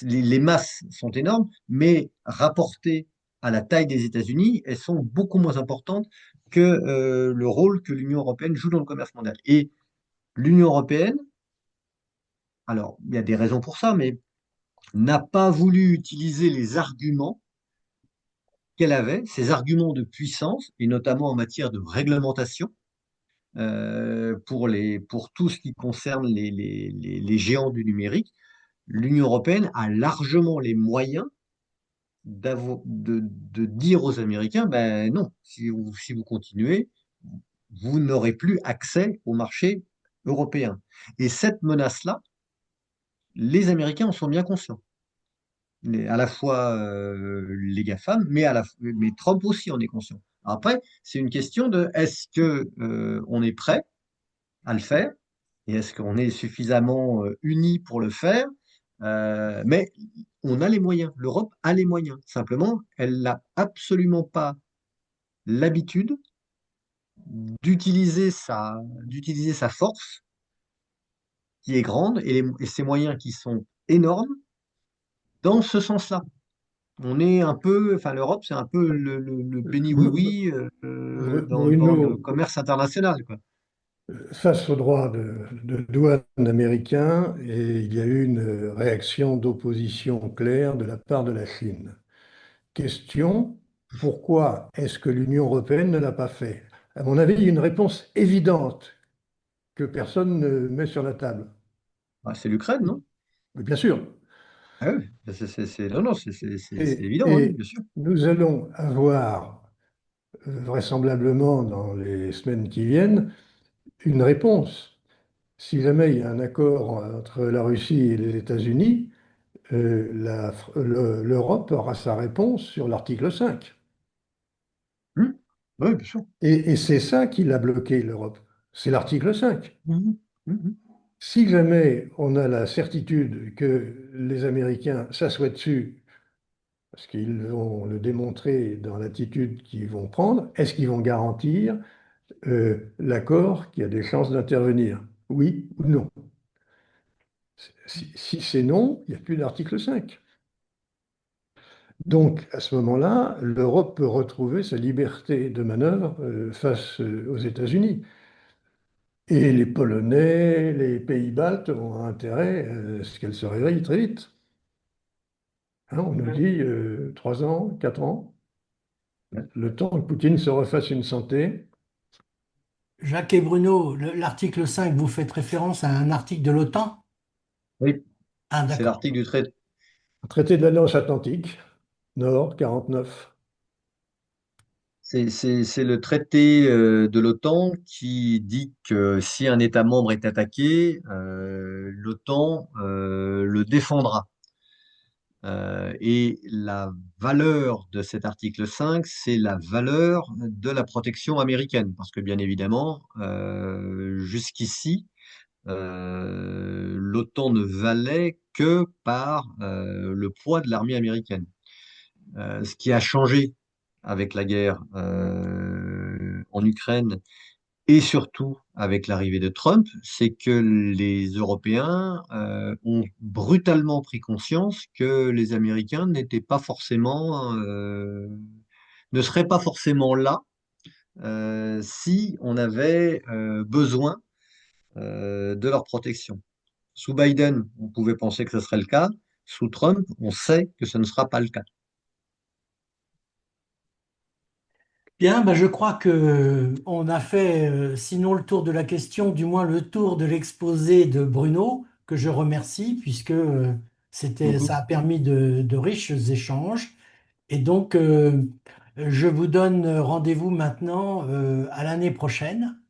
les masses sont énormes, mais rapportées à la taille des États-Unis, elles sont beaucoup moins importantes que le rôle que l'Union européenne joue dans le commerce mondial. Et l'Union européenne, alors il y a des raisons pour ça, mais n'a pas voulu utiliser les arguments qu'elle avait, ses arguments de puissance, et notamment en matière de réglementation, pour tout ce qui concerne les géants du numérique, l'Union européenne a largement les moyens de dire aux Américains, ben non, si vous continuez, vous n'aurez plus accès au marché européen. Et cette menace-là, les Américains en sont bien conscients. À la fois les GAFAM, mais Trump aussi en est conscient. Après, c'est une question de est-ce que on est prêt à le faire et est-ce qu'on est suffisamment unis pour le faire? Mais on a les moyens. L'Europe a les moyens. Simplement, elle n'a absolument pas l'habitude d'utiliser sa force qui est grande et ses moyens qui sont énormes dans ce sens-là. On est un peu, enfin l'Europe, c'est un peu le béni oui-oui dans le Bruno, commerce international, quoi. face au droit de douane américain, et il y a eu une réaction d'opposition claire de la part de la Chine. Question, pourquoi est-ce que l'Union européenne ne l'a pas fait? À mon avis, il y a une réponse évidente que personne ne met sur la table. Ah, c'est l'Ukraine, non? Mais bien sûr. Ah oui, non, non, c'est évident, oui, Et bien sûr. nous allons avoir, vraisemblablement dans les semaines qui viennent, une réponse. Si jamais il y a un accord entre la Russie et les États-Unis, l'Europe aura sa réponse sur l'article 5. Hmm. Oui, bien sûr. Et c'est ça qui l'a bloqué, l'Europe. C'est l'article 5. Mhm. Mhm. Si jamais on a la certitude que les Américains s'assoient dessus, parce qu'ils vont le démontrer dans l'attitude qu'ils vont prendre, est-ce qu'ils vont garantir l'accord qui a des chances d'intervenir? Oui ou non? Si c'est non, il n'y a plus d'article 5. Donc, à ce moment-là, l'Europe peut retrouver sa liberté de manœuvre face aux États-Unis. Et les Polonais, les pays baltes ont intérêt à ce qu'elle se réveille très vite. Hein, on nous dit 3 ans, 4 ans, le temps que Poutine se refasse une santé. Jacques et Bruno, l'article 5, vous faites référence à un article de l'OTAN? Oui, Ah, c'est d'accord. l'article du traité. Traité de l'Alliance Atlantique, Nord, 49. C'est le traité de l'OTAN qui dit que si un État membre est attaqué, l'OTAN le défendra. Et la valeur de cet article 5, c'est la valeur de la protection américaine. Parce que bien évidemment, jusqu'ici, l'OTAN ne valait que par le poids de l'armée américaine. Ce qui a changé avec la guerre en Ukraine et surtout avec l'arrivée de Trump, c'est que les Européens ont brutalement pris conscience que les Américains n'étaient pas forcément, ne seraient pas forcément là si on avait besoin de leur protection. Sous Biden, on pouvait penser que ce serait le cas. Sous Trump, on sait que ce ne sera pas le cas. Bien, ben je crois que on a fait, sinon le tour de la question, du moins le tour de l'exposé de Bruno, que je remercie, puisque ça Beaucoup. a permis de riches échanges. Et donc, je vous donne rendez-vous maintenant à l'année prochaine